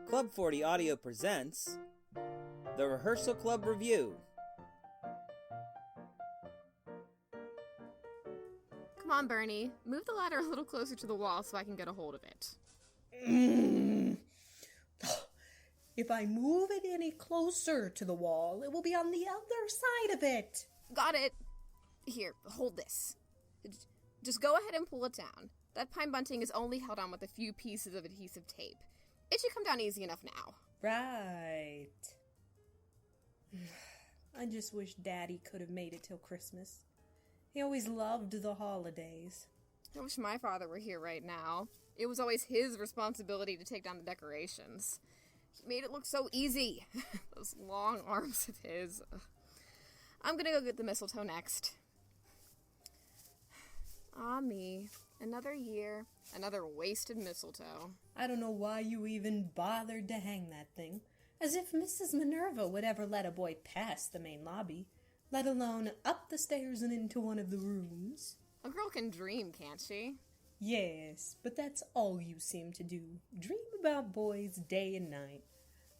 Club 40 Audio presents the Rehearsal Club Revue. Come on, Burnie. Move the ladder a little closer to the wall so I can get a hold of it. If I move it any closer to the wall, it will be on the other side of it. Got it. Here, hold this. Just go ahead and pull it down. That pine bunting is only held on with a few pieces of adhesive tape. It should come down easy enough now. Right. I just wish Daddy could have made it till Christmas. He always loved the holidays. I wish my father were here right now. It was always his responsibility to take down the decorations. He made it look so easy. Those long arms of his. I'm gonna go get the mistletoe next. Ah, me. Another year, another wasted mistletoe. I don't know why you even bothered to hang that thing. As if Mrs. Minerva would ever let a boy pass the main lobby, let alone up the stairs and into one of the rooms. A girl can dream, can't she? Yes, but that's all you seem to do. Dream about boys day and night.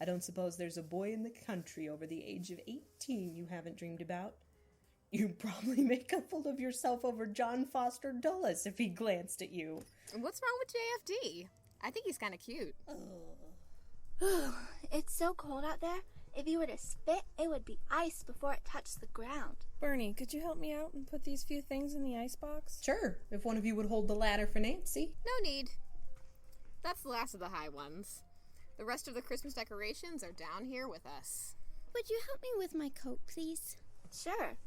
I don't suppose there's a boy in the country over the age of 18 you haven't dreamed about. You'd probably make a fool of yourself over John Foster Dulles if he glanced at you. What's wrong with JFD? I think he's kind of cute. It's so cold out there. If you were to spit, it would be ice before it touched the ground. Burnie, could you help me out and put these few things in the icebox? Sure, if one of you would hold the ladder for Nancy. No need. That's the last of the high ones. The rest of the Christmas decorations are down here with us. Would you help me with my coat, please? Sure.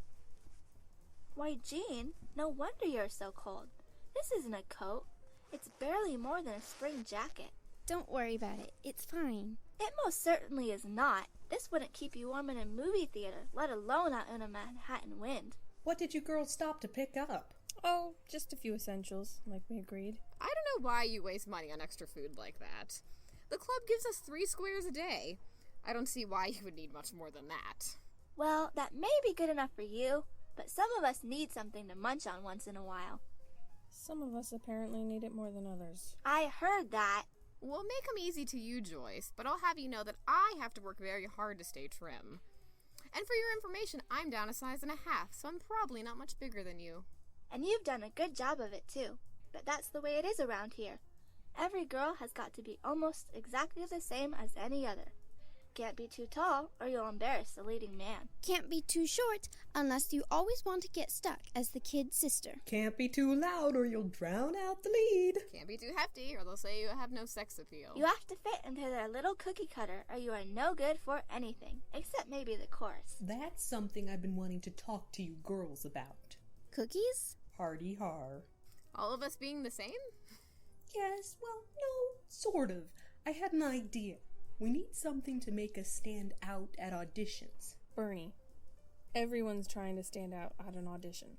Why, Jean, no wonder you're so cold. This isn't a coat. It's barely more than a spring jacket. Don't worry about it. It's fine. It most certainly is not. This wouldn't keep you warm in a movie theater, let alone out in a Manhattan wind. What did you girls stop to pick up? Oh, just a few essentials, like we agreed. I don't know why you waste money on extra food like that. The club gives us 3 squares a day. I don't see why you would need much more than that. Well, that may be good enough for you, but some of us need something to munch on once in a while. Some of us apparently need it more than others. I heard that. We'll make them easy to you, Joyce, but I'll have you know that I have to work very hard to stay trim. And for your information, I'm down a size and a half, so I'm probably not much bigger than you. And you've done a good job of it, too. But that's the way it is around here. Every girl has got to be almost exactly the same as any other. Can't be too tall, or you'll embarrass the leading man. Can't be too short, unless you always want to get stuck as the kid sister. Can't be too loud, or you'll drown out the lead. Can't be too hefty, or they'll say you have no sex appeal. You have to fit into their little cookie cutter, or you are no good for anything, except maybe the chorus. That's something I've been wanting to talk to you girls about. Cookies? Hardy har. All of us being the same? Yes, well, no, sort of. I had an idea. We need something to make us stand out at auditions. Burnie, everyone's trying to stand out at an audition.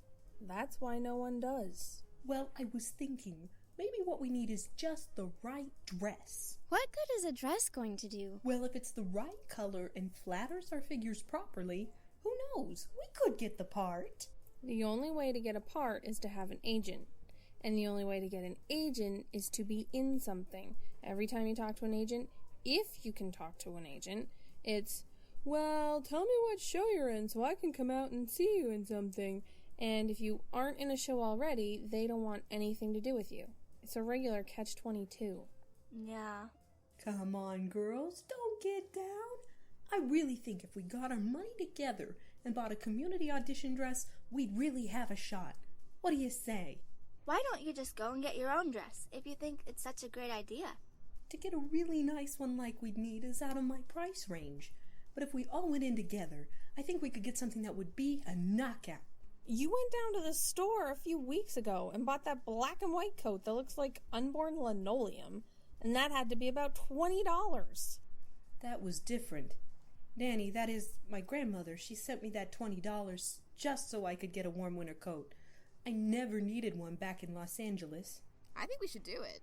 That's why no one does. Well, I was thinking, maybe what we need is just the right dress. What good is a dress going to do? Well, if it's the right color and flatters our figures properly, who knows? We could get the part. The only way to get a part is to have an agent. And the only way to get an agent is to be in something. Every time you talk to an agent, if you can talk to an agent, it's, well, tell me what show you're in so I can come out and see you in something. And if you aren't in a show already, they don't want anything to do with you. It's a regular catch-22. Yeah. Come on, girls, don't get down. I really think if we got our money together and bought a community audition dress, we'd really have a shot. What do you say? Why don't you just go and get your own dress, if you think it's such a great idea? To get a really nice one like we'd need is out of my price range. But if we all went in together, I think we could get something that would be a knockout. You went down to the store a few weeks ago and bought that black and white coat that looks like unborn linoleum, and that had to be about $20. That was different. Nanny, that is, my grandmother, she sent me that $20 just so I could get a warm winter coat. I never needed one back in Los Angeles. I think we should do it.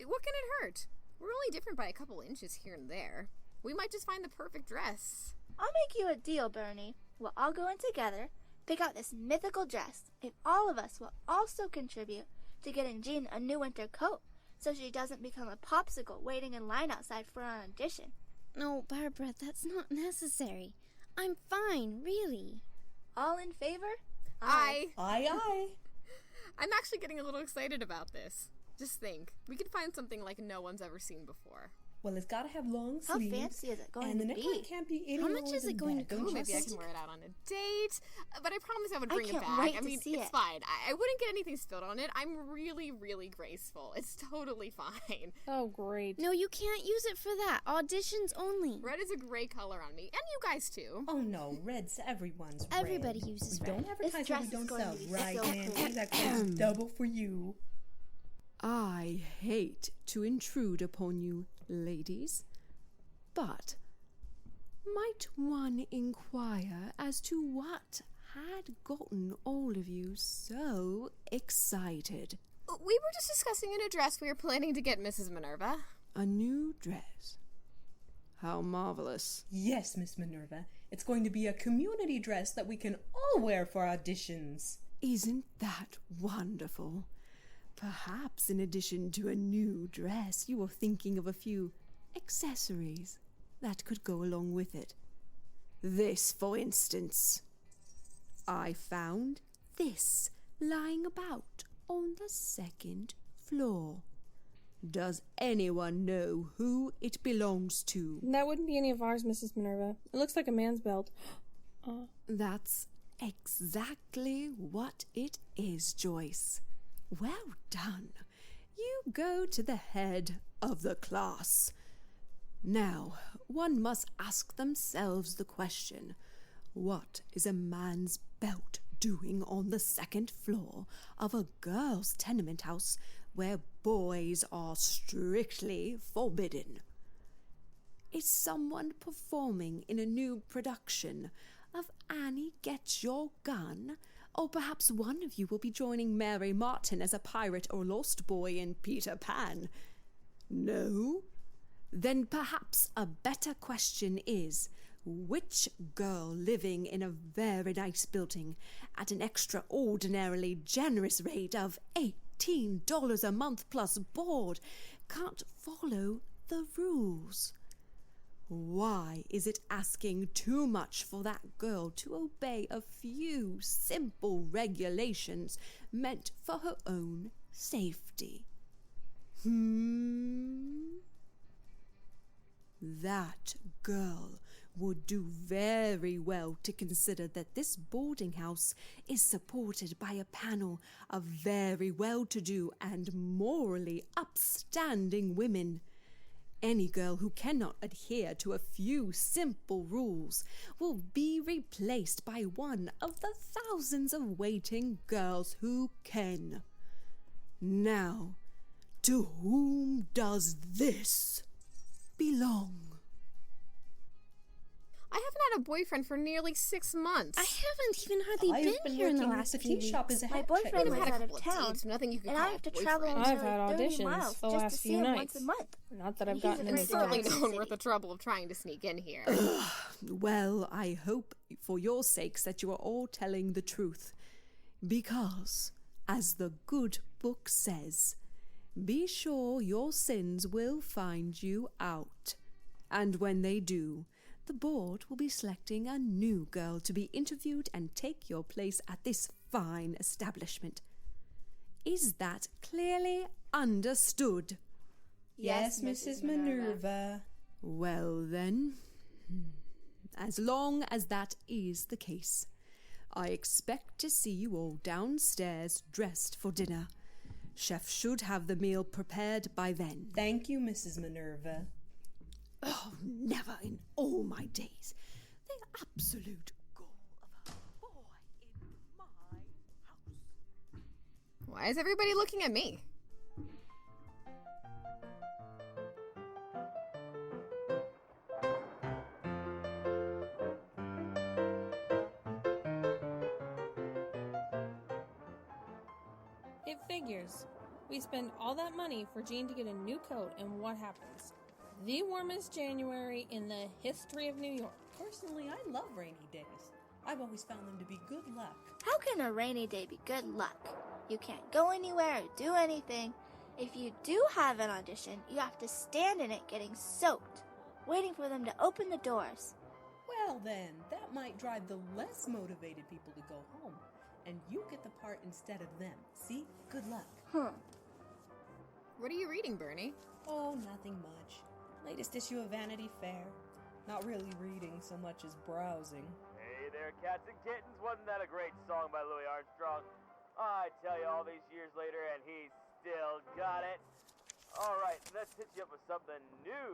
What can it hurt? We're only different by a couple inches here and there. We might just find the perfect dress. I'll make you a deal, Burnie. We'll all go in together, pick out this mythical dress, if all of us will also contribute to getting Jean a new winter coat, so she doesn't become a popsicle waiting in line outside for an audition. No, Barbara, that's not necessary. I'm fine, really. All in favor? Aye. Aye. I'm actually getting a little excited about this. Just think, we could find something like no one's ever seen before. Well, it's got to have long How sleeves. fancy is it going and the to neckline be? can't be any How much lower is it than going that, to don't cost? you Maybe I think? can wear it out on a date, but I promise I would I bring it can't back. wait I to mean, see it's it. fine. I wouldn't get anything spilled on it. I'm really, really graceful. It's totally fine. Oh, great. No, you can't use it for that. Auditions only. Red is a great color on me, and you guys too. Oh no, red's everyone's red. Everybody uses We red. don't advertise dress what we is don't going sell, to be right, so Nancy? pretty. That goes double for you. I hate to intrude upon you, ladies, but might one inquire as to what had gotten all of you so excited? We were just discussing an address we were planning to get Mrs. Minerva. A new dress. How marvelous. Yes, Miss Minerva. It's going to be a community dress that we can all wear for auditions. Isn't that wonderful? Perhaps in addition to a new dress, you are thinking of a few accessories that could go along with it. This, for instance. I found this lying about on the second floor. Does anyone know who it belongs to? That wouldn't be any of ours, Mrs. Minerva. It looks like a man's belt. That's exactly what it is, Joyce. Well done. You go to the head of the class. Now, one must ask themselves the question, what is a man's belt doing on the second floor of a girls' tenement house where boys are strictly forbidden? Is someone performing in a new production of Annie Get Your Gun? Or perhaps one of you will be joining Mary Martin as a pirate or lost boy in Peter Pan. No? Then perhaps a better question is, which girl living in a very nice building at an extraordinarily generous rate of $18 a month plus board can't follow the rules? Why is it asking too much for that girl to obey a few simple regulations meant for her own safety? That girl would do very well to consider that this boarding house is supported by a panel of very well-to-do and morally upstanding women. Any girl who cannot adhere to a few simple rules will be replaced by one of the thousands of waiting girls who can. Now, to whom does this belong? I haven't had a boyfriend for nearly 6 months. I haven't even hardly I've been here in the working at last the few tea shop weeks. as a My hat boyfriend checker. I've had lives a out of couple of town, dates, nothing you can and call I have to a boyfriend. travel I've nearly had 30 auditions miles the just last to see few him nights. once a month. Not that I've He's gotten a in great the Certainly guy. class. no one worth the trouble of trying to sneak in here. Well, I hope for your sakes that you are all telling the truth. Because, as the good book says, be sure your sins will find you out. And when they do, the board will be selecting a new girl to be interviewed and take your place at this fine establishment. Is that clearly understood? Yes, Mrs. Minerva. Well then, as long as that is the case, I expect to see you all downstairs dressed for dinner. Chef should have the meal prepared by then. Thank you, Mrs. Minerva. Oh, never in all my days. The absolute gall of a boy in my house. Why is everybody looking at me? It figures. We spend all that money for Jean to get a new coat, and what happens? The warmest January in the history of New York. Personally, I love rainy days. I've always found them to be good luck. How can a rainy day be good luck? You can't go anywhere or do anything. If you do have an audition, you have to stand in it getting soaked, waiting for them to open the doors. Well then, that might drive the less motivated people to go home, and you get the part instead of them. See? Good luck. What are you reading, Burnie? Oh, nothing much. Latest issue of Vanity Fair. Not really reading so much as browsing. Hey there, cats and kittens. Wasn't that a great song by Louis Armstrong? I tell you, all these years later, and he's still got it. All right, let's hit you up with something new.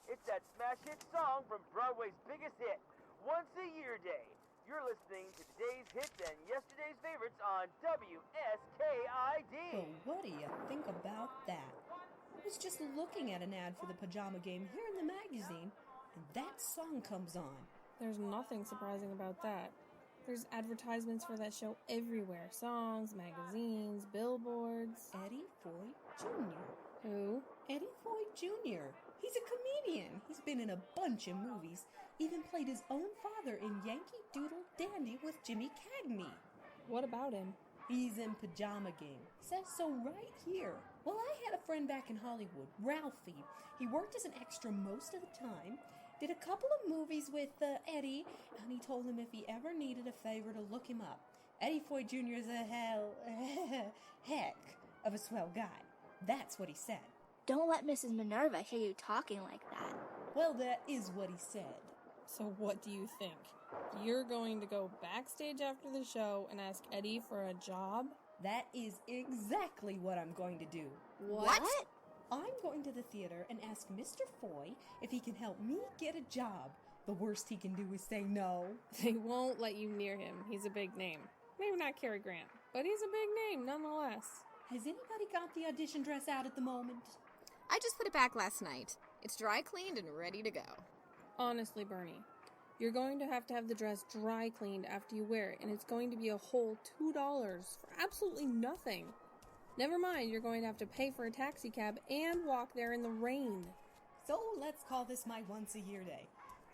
It's that smash hit song from Broadway's biggest hit, Once a Year Day. You're listening to today's hits and yesterday's favorites on WSKID. Well, what do you think about that? I was just looking at an ad for the pajama game here in the magazine, and that song comes on. There's nothing surprising about that. There's advertisements for that show everywhere. Songs, magazines, billboards. Eddie Foy Jr. Who? Eddie Foy Jr. He's a comedian. He's been in a bunch of movies. Even played his own father in Yankee Doodle Dandy with Jimmy Cagney. What about him? He's in Pajama Game. Says so right here. Well, I had a friend back in Hollywood, Ralphie. He worked as an extra most of the time, did a couple of movies with Eddie, and he told him if he ever needed a favor to look him up. Eddie Foy Jr. is a heck of a swell guy. That's what he said. Don't let Mrs. Minerva hear you talking like that. Well, that is what he said. So what do you think? You're going to go backstage after the show and ask Eddie for a job? That is exactly what I'm going to do. What? I'm going to the theater and ask Mr. Foy if he can help me get a job. The worst he can do is say no. They won't let you near him. He's a big name. Maybe not Cary Grant, but he's a big name nonetheless. Has anybody got the audition dress out at the moment? I just put it back last night. It's dry cleaned and ready to go. Honestly, Burnie, you're going to have the dress dry cleaned after you wear it, and it's going to be a whole $2 for absolutely nothing. Never mind, you're going to have to pay for a taxi cab and walk there in the rain. So let's call this my once-a-year day.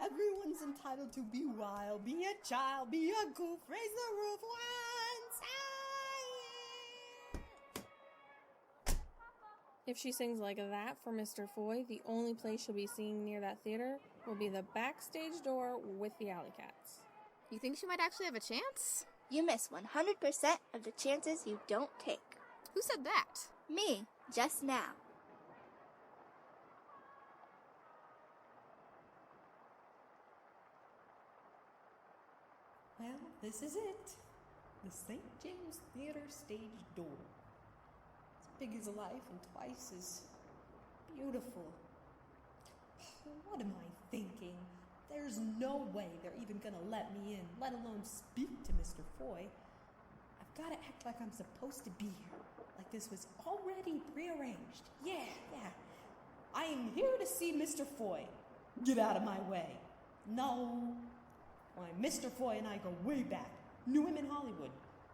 Everyone's entitled to be wild, be a child, be a goof, raise the roof once a year. If she sings like that for Mr. Foy, the only place she'll be singing near that theater will be the backstage door with the alley cats. You think she might actually have a chance? You miss 100% of the chances you don't take. Who said that? Me, just now. Well, this is it. The St. James Theater stage door. As big as life and twice as beautiful. What am I thinking? There's no way they're even gonna let me in, let alone speak to Mr. Foy. I've gotta act like I'm supposed to be here, like this was already prearranged. Yeah. I am here to see Mr. Foy. Get out of my way. No. Why, Mr. Foy and I go way back. Knew him in Hollywood.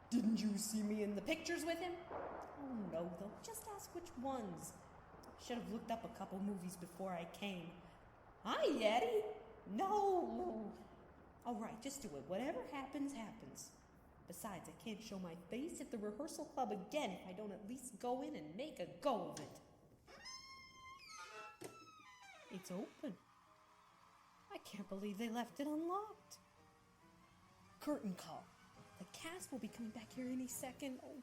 Didn't you see me in the pictures with him? Oh, no, though. Just ask which ones. Should have looked up a couple movies before I came. Hi, Eddie. No. All right, just do it. Whatever happens, happens. Besides, I can't show my face at the rehearsal club again if I don't at least go in and make a go of it. It's open. I can't believe they left it unlocked. Curtain call. The cast will be coming back here any second. Oh,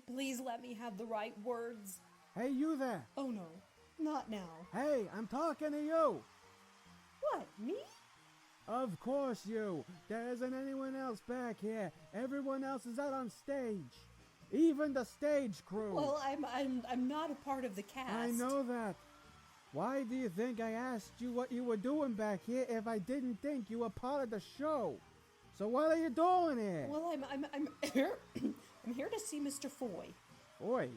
please let me have the right words. Hey, you there. Oh, no. Not now. Hey, I'm talking to you. What, me? Of course you. There isn't anyone else back here. Everyone else is out on stage. Even the stage crew. Well, I'm not a part of the cast. I know that. Why do you think I asked you what you were doing back here if I didn't think you were part of the show? So what are you doing here? Well, I'm here. I'm here to see Mr. Foy. Foy?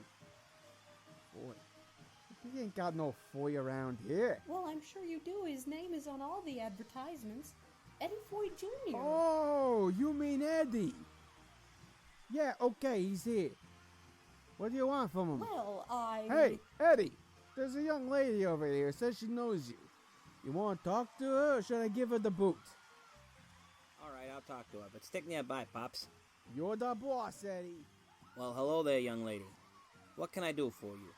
He ain't got no Foy around here. Well, I'm sure you do. His name is on all the advertisements. Eddie Foy Jr. Oh, you mean Eddie? Yeah, okay, he's here. What do you want from him? Well, Hey, Eddie! There's a young lady over here. Says she knows you. You want to talk to her, or should I give her the boot? All right, I'll talk to her, but stick nearby, Pops. You're the boss, Eddie. Well, hello there, young lady. What can I do for you?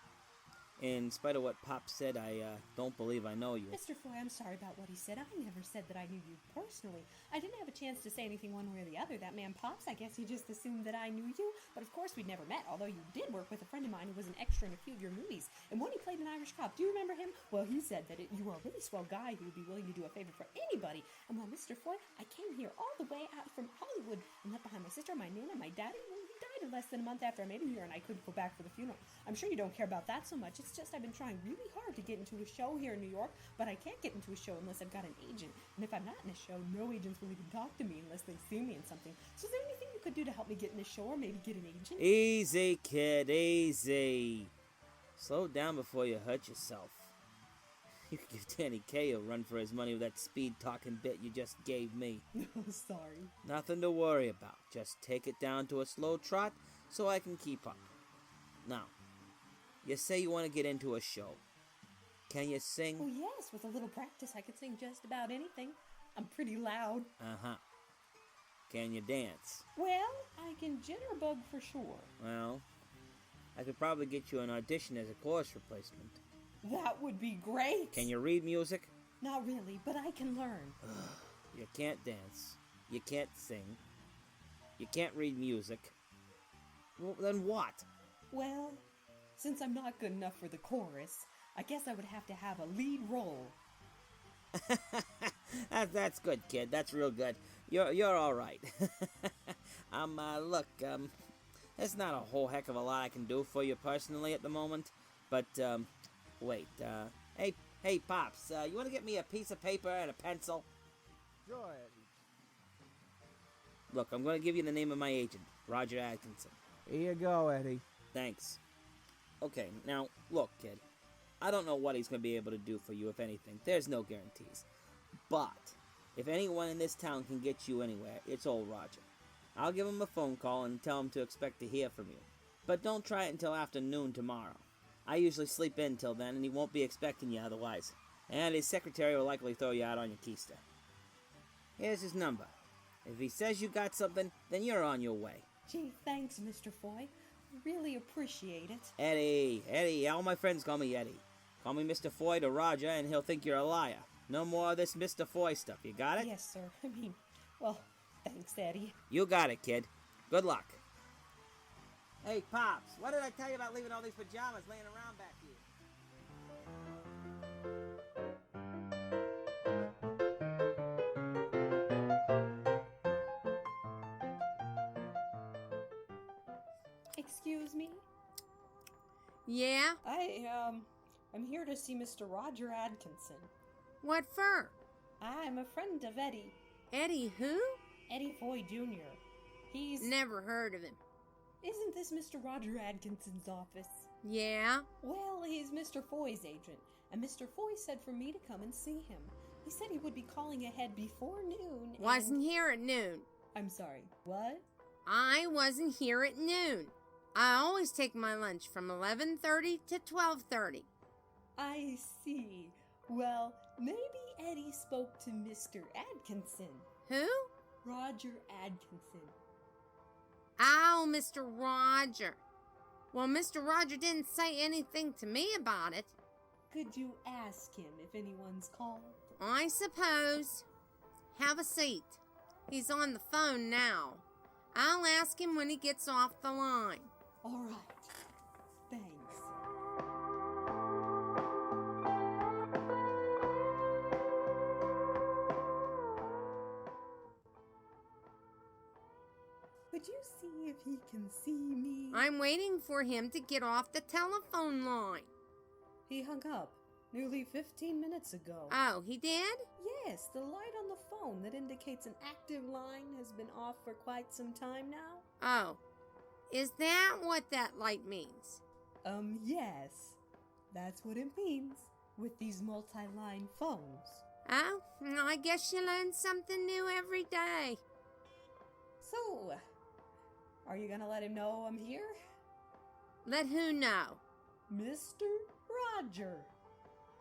In spite of what Pop said, I don't believe I know you. Mr. Foy, I'm sorry about what he said. I never said that I knew you personally. I didn't have a chance to say anything one way or the other. That man Pops, I guess he just assumed that I knew you. But of course we'd never met, although you did work with a friend of mine who was an extra in a few of your movies. And when he played an Irish cop, do you remember him? Well, he said that you were a really swell guy who would be willing to do a favor for anybody. And well, Mr. Foy, I came here all the way out from Hollywood and left behind my sister, my Nana, my daddy. Well, he died less than a month after I made him here, and I couldn't go back for the funeral. I'm sure you don't care about that so much. It's just I've been trying really hard to get into a show here in New York, but I can't get into a show unless I've got an agent. And if I'm not in a show, no agents will even talk to me unless they see me in something. So is there anything you could do to help me get in a show or maybe get an agent? Easy, kid, easy. Slow down before you hurt yourself. You could give Danny Kaye a run for his money with that speed-talking bit you just gave me. Oh, sorry. Nothing to worry about. Just take it down to a slow trot so I can keep up. Now, you say you want to get into a show. Can you sing? Oh, yes. With a little practice, I could sing just about anything. I'm pretty loud. Uh-huh. Can you dance? Well, I can jitterbug for sure. Well, I could probably get you an audition as a chorus replacement. That would be great. Can you read music? Not really, but I can learn. You can't dance. You can't sing. You can't read music. Well, then what? Well, since I'm not good enough for the chorus, I guess I would have to have a lead role. That's good, kid. That's real good. You're all right. Look, there's not a whole heck of a lot I can do for you personally at the moment, but, wait, hey, Pops, you want to get me a piece of paper and a pencil? Sure, Eddie. Look, I'm going to give you the name of my agent, Roger Atkinson. Here you go, Eddie. Thanks. Okay, now, look, kid. I don't know what he's going to be able to do for you, if anything. There's no guarantees. But, if anyone in this town can get you anywhere, it's old Roger. I'll give him a phone call and tell him to expect to hear from you. But don't try it until after noon tomorrow. I usually sleep in till then, and he won't be expecting you otherwise. And his secretary will likely throw you out on your keister. Here's his number. If he says you got something, then you're on your way. Gee, thanks, Mr. Foy. Really appreciate it. Eddie, all my friends call me Eddie. Call me Mr. Foy to Roger, and he'll think you're a liar. No more of this Mr. Foy stuff, you got it? Yes, sir. Well, thanks, Eddie. You got it, kid. Good luck. Hey, Pops, what did I tell you about leaving all these pajamas laying around back here? Excuse me? Yeah? I'm here to see Mr. Roger Atkinson. What for? I'm a friend of Eddie. Eddie who? Eddie Foy Jr. He's... Never heard of him. Isn't this Mr. Roger Atkinson's office? Yeah? Well, he's Mr. Foy's agent, and Mr. Foy said for me to come and see him. He said he would be calling ahead before noon. Wasn't here at noon. I'm sorry, what? I wasn't here at noon. I always take my lunch from 11:30 to 12:30. I see. Well, maybe Eddie spoke to Mr. Atkinson. Who? Roger Atkinson. Oh, Mr. Roger. Well, Mr. Roger didn't say anything to me about it. Could you ask him if anyone's called? I suppose. Have a seat. He's on the phone now. I'll ask him when he gets off the line. All right. Thanks. Would you see if he can see me? I'm waiting for him to get off the telephone line. He hung up nearly 15 minutes ago. Oh, he did? Yes, the light on the phone that indicates an active line has been off for quite some time now. Oh, is that what that light means? Yes. That's what it means with these multi-line phones. Oh, I guess you learn something new every day. So, are you gonna let him know I'm here? Let who know? Mr. Roger.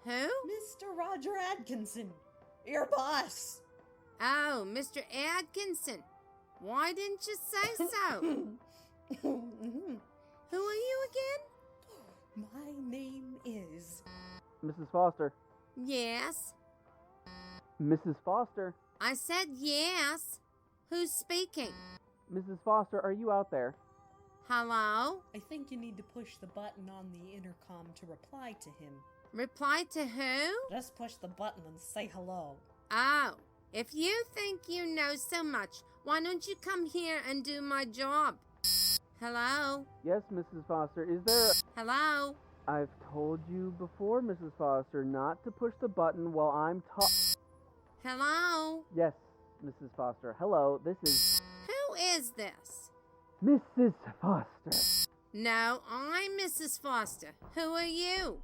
Who? Mr. Roger Atkinson. Your boss. Oh, Mr. Atkinson. Why didn't you say so? Who are you again? My name is Mrs. Foster. Yes. Mrs. Foster. I said yes. Who's speaking? Mrs. Foster, are you out there? Hello? I think you need to push the button on the intercom to reply to him. Reply to who? Just push the button and say hello. Oh, if you think you know so much, why don't you come here and do my job? Hello? Yes, Mrs. Foster, is there... Hello? I've told you before, Mrs. Foster, not to push the button while I'm Hello? Yes, Mrs. Foster. Hello, this is... Who is this? Mrs. Foster. No, I'm Mrs. Foster. Who are you?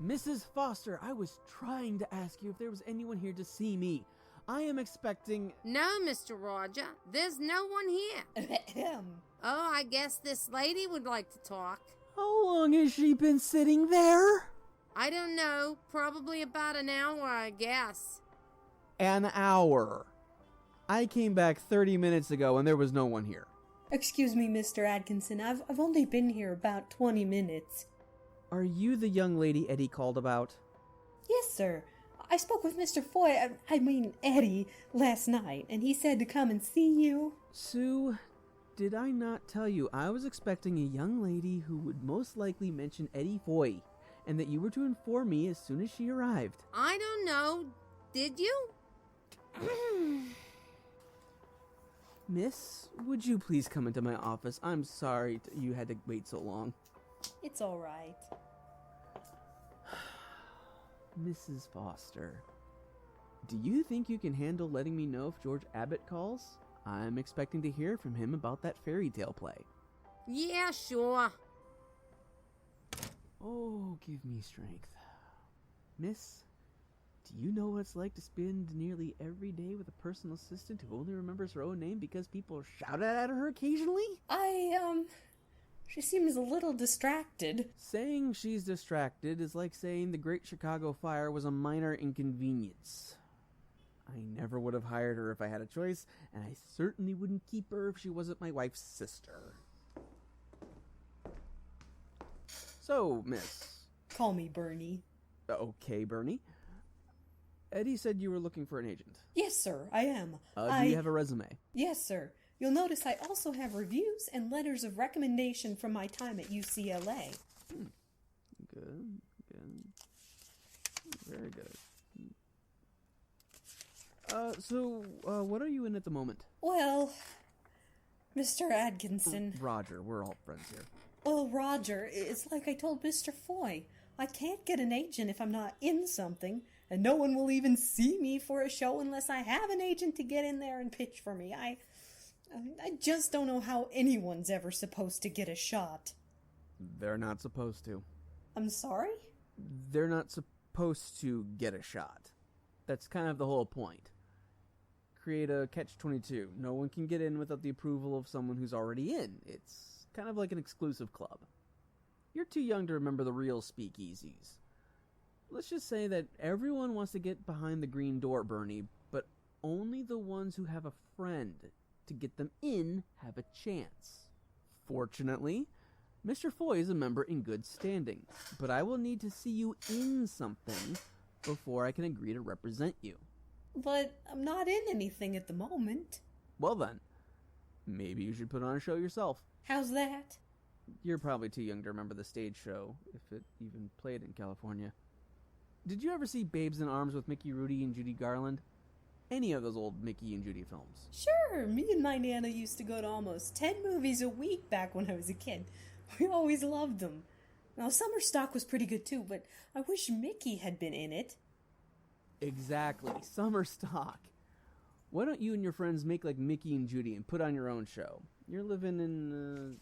Mrs. Foster, I was trying to ask you if there was anyone here to see me. I am expecting... No, Mr. Roger. There's no one here. Oh, I guess this lady would like to talk. How long has she been sitting there? I don't know. Probably about an hour, I guess. An hour. I came back 30 minutes ago and there was no one here. Excuse me, Mr. Atkinson. I've only been here about 20 minutes. Are you the young lady Eddie called about? Yes, sir. I spoke with Mr. Foy, Eddie, last night, and he said to come and see you. Sue, did I not tell you I was expecting a young lady who would most likely mention Eddie Foy, and that you were to inform me as soon as she arrived? I don't know. Did you? Miss, would you please come into my office? I'm sorry you had to wait so long. It's all right. Mrs. Foster, do you think you can handle letting me know if George Abbott calls? I'm expecting to hear from him about that fairy tale play. Yeah, sure. Oh, give me strength. Miss, do you know what it's like to spend nearly every day with a personal assistant who only remembers her own name because people shout at her occasionally? She seems a little distracted. Saying she's distracted is like saying the Great Chicago Fire was a minor inconvenience. I never would have hired her if I had a choice, and I certainly wouldn't keep her if she wasn't my wife's sister. So, miss. Call me Burnie. Okay, Burnie. Eddie said you were looking for an agent. Yes, sir, I am. Do you have a resume? Yes, sir. You'll notice I also have reviews and letters of recommendation from my time at UCLA. Good. Very good. So, what are you in at the moment? Well, Mr. Atkinson... Roger, we're all friends here. Well, Roger, it's like I told Mr. Foy. I can't get an agent if I'm not in something, and no one will even see me for a show unless I have an agent to get in there and pitch for me. I just don't know how anyone's ever supposed to get a shot. They're not supposed to. I'm sorry? They're not supposed to get a shot. That's kind of the whole point. Create a catch-22. No one can get in without the approval of someone who's already in. It's kind of like an exclusive club. You're too young to remember the real speakeasies. Let's just say that everyone wants to get behind the green door, Burnie, but only the ones who have a friend to get them in have a chance. Fortunately, Mr. Foy is a member in good standing, but I will need to see you in something before I can agree to represent you. But I'm not in anything at the moment. Well then, maybe you should put on a show yourself. How's that? You're probably too young to remember the stage show, if it even played in California. Did you ever see Babes in Arms with Mickey Rooney and Judy Garland? Any of those old Mickey and Judy films? Sure, me and my Nana used to go to almost 10 movies a week back when I was a kid. We always loved them. Now, Summer Stock was pretty good too, but I wish Mickey had been in it. Exactly, Summer Stock. Why don't you and your friends make like Mickey and Judy and put on your own show? You're living in,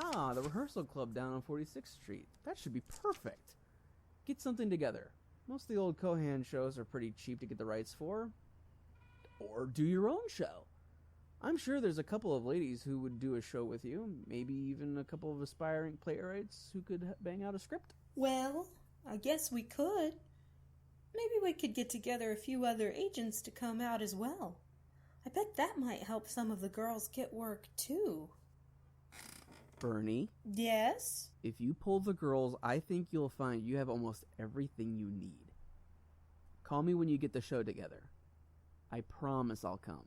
the Rehearsal Club down on 46th Street. That should be perfect. Get something together. Most of the old Cohan shows are pretty cheap to get the rights for. Or do your own show. I'm sure there's a couple of ladies who would do a show with you. Maybe even a couple of aspiring playwrights who could bang out a script. Well, I guess we could. Maybe we could get together a few other agents to come out as well. I bet that might help some of the girls get work, too. Burnie, Yes? if you pull the girls, I think you'll find you have almost everything you need. Call me when you get the show together. I promise I'll come.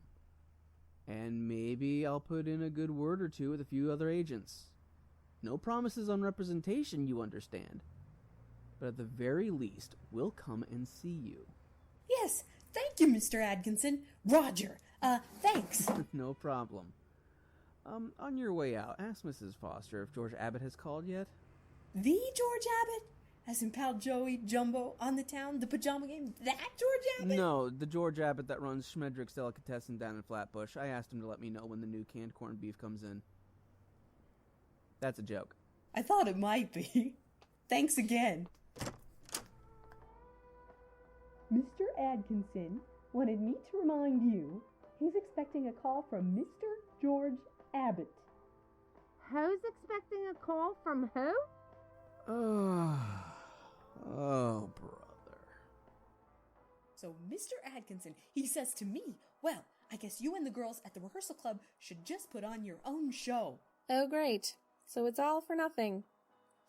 And maybe I'll put in a good word or two with a few other agents. No promises on representation, you understand. But at the very least, we'll come and see you. Yes, thank you, Mr. Atkinson. Roger. Thanks. No problem. On your way out, ask Mrs. Foster if George Abbott has called yet. The George Abbott? As in Pal Joey, Jumbo, On the Town, the Pajama Game? That George Abbott? No, the George Abbott that runs Schmedrick's Delicatessen down in Flatbush. I asked him to let me know when the new canned corned beef comes in. That's a joke. I thought it might be. Thanks again. Mr. Atkinson wanted me to remind you he's expecting a call from Mr. George Abbott. Who's expecting a call from who? Oh, brother. So Mr. Atkinson, he says to me, well, I guess you and the girls at the Rehearsal Club should just put on your own show. Oh, great. So it's all for nothing.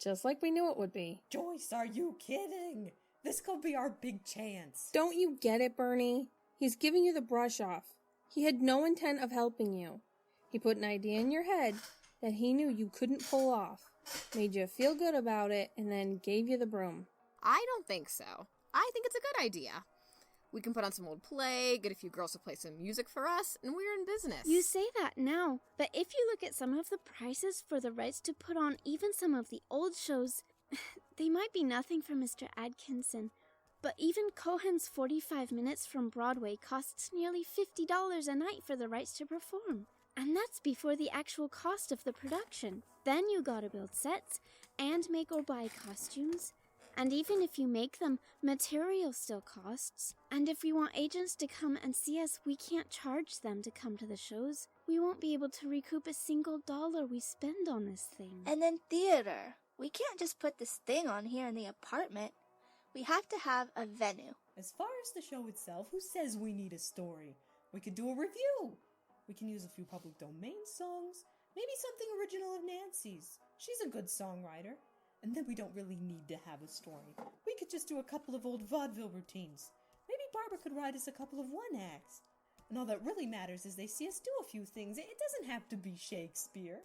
Just like we knew it would be. Joyce, are you kidding? This could be our big chance. Don't you get it, Burnie? He's giving you the brush off. He had no intent of helping you. He put an idea in your head that he knew you couldn't pull off, made you feel good about it, and then gave you the broom. I don't think so. I think it's a good idea. We can put on some old play, get a few girls to play some music for us, and we're in business. You say that now, but if you look at some of the prices for the rights to put on even some of the old shows, they might be nothing for Mr. Atkinson. But even Cohen's 45 Minutes from Broadway costs nearly $50 a night for the rights to perform. And that's before the actual cost of the production. Then you gotta build sets, and make or buy costumes. And even if you make them, material still costs. And if we want agents to come and see us, we can't charge them to come to the shows. We won't be able to recoup a single dollar we spend on this thing. And then theater. We can't just put this thing on here in the apartment. We have to have a venue. As far as the show itself, who says we need a story? We could do a review. We can use a few public domain songs, maybe something original of Nancy's. She's a good songwriter. And then we don't really need to have a story. We could just do a couple of old vaudeville routines. Maybe Barbara could write us a couple of one-acts. And all that really matters is they see us do a few things. It doesn't have to be Shakespeare.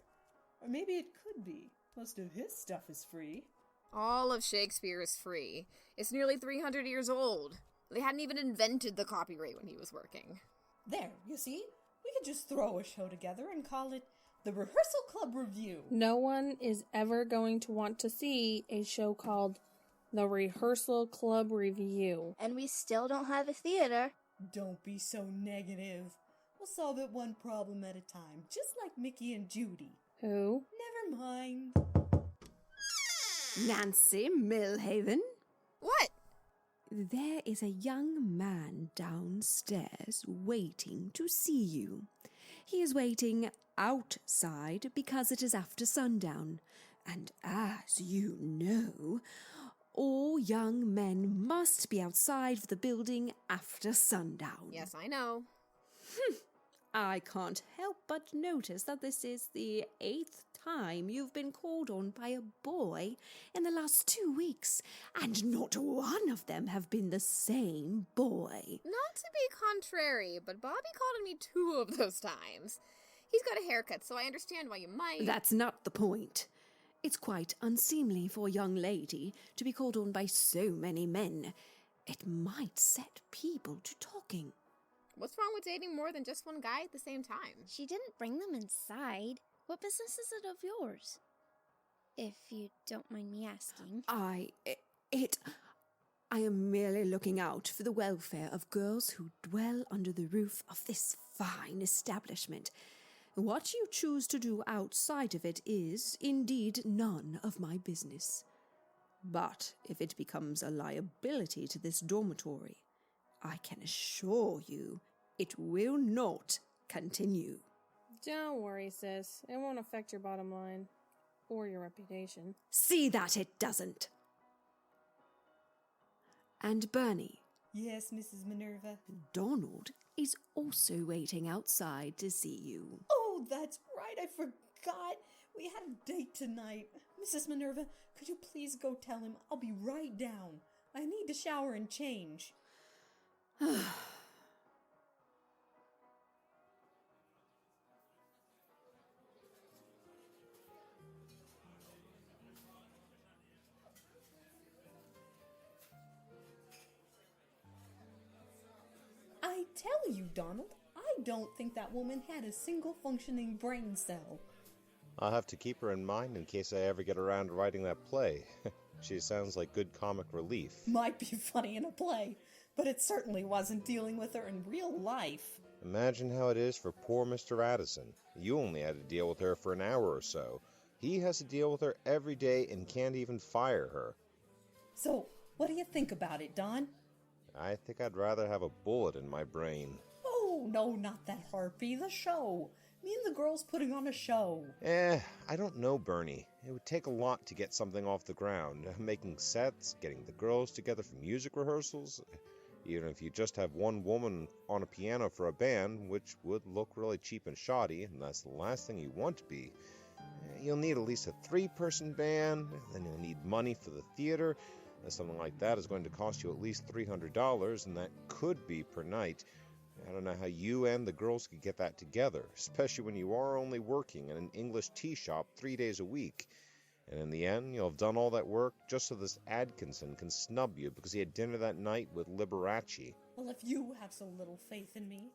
Or maybe it could be. Most of his stuff is free. All of Shakespeare is free. It's nearly 300 years old. They hadn't even invented the copyright when he was working. There, you see? We could just throw a show together and call it the Rehearsal Club Revue. No one is ever going to want to see a show called the Rehearsal Club Revue. And we still don't have a theater. Don't be so negative. We'll solve it one problem at a time, just like Mickey and Judy. Who? Never mind. Nancy Millhaven? What? There is a young man downstairs waiting to see you. He is waiting outside because it is after sundown, and as you know, all young men must be outside of the building after sundown. Yes, I know. I can't help but notice that this is the 8th time you've been called on by a boy in the last 2 weeks, and not one of them have been the same boy. Not to be contrary, but Bobby called on me 2 of those times. He's got a haircut, so I understand why you might... That's not the point. It's quite unseemly for a young lady to be called on by so many men. It might set people to talking. What's wrong with dating more than just one guy at the same time? She didn't bring them inside. What business is it of yours? If you don't mind me asking. I am merely looking out for the welfare of girls who dwell under the roof of this fine establishment. What you choose to do outside of it is, indeed, none of my business. But if it becomes a liability to this dormitory, I can assure you it will not continue. Don't worry, sis. It won't affect your bottom line. Or your reputation. See that it doesn't. And Burnie. Yes, Mrs. Minerva? Donald is also waiting outside to see you. Oh, Oh, that's right, I forgot. We had a date tonight. Mrs. Minerva, could you please go tell him I'll be right down? I need to shower and change. I tell you, Donald, I don't think that woman had a single functioning brain cell. I'll have to keep her in mind in case I ever get around to writing that play. She sounds like good comic relief. Might be funny in a play, but it certainly wasn't dealing with her in real life. Imagine how it is for poor Mr. Addison. You only had to deal with her for an hour or so. He has to deal with her every day and can't even fire her. So, what do you think about it, Don? I think I'd rather have a bullet in my brain. Oh, no, not that harpy. The show. Me and the girls putting on a show. I don't know, Burnie. It would take a lot to get something off the ground. Making sets, getting the girls together for music rehearsals. Even if you just have one woman on a piano for a band, which would look really cheap and shoddy, and that's the last thing you want to be. You'll need at least a 3-person band, then you'll need money for the theater. Something like that is going to cost you at least $300, and that could be per night. I don't know how you and the girls could get that together, especially when you are only working in an English tea shop 3 days a week. And in the end, you'll have done all that work just so this Atkinson can snub you because he had dinner that night with Liberace. Well, if you have so little faith in me,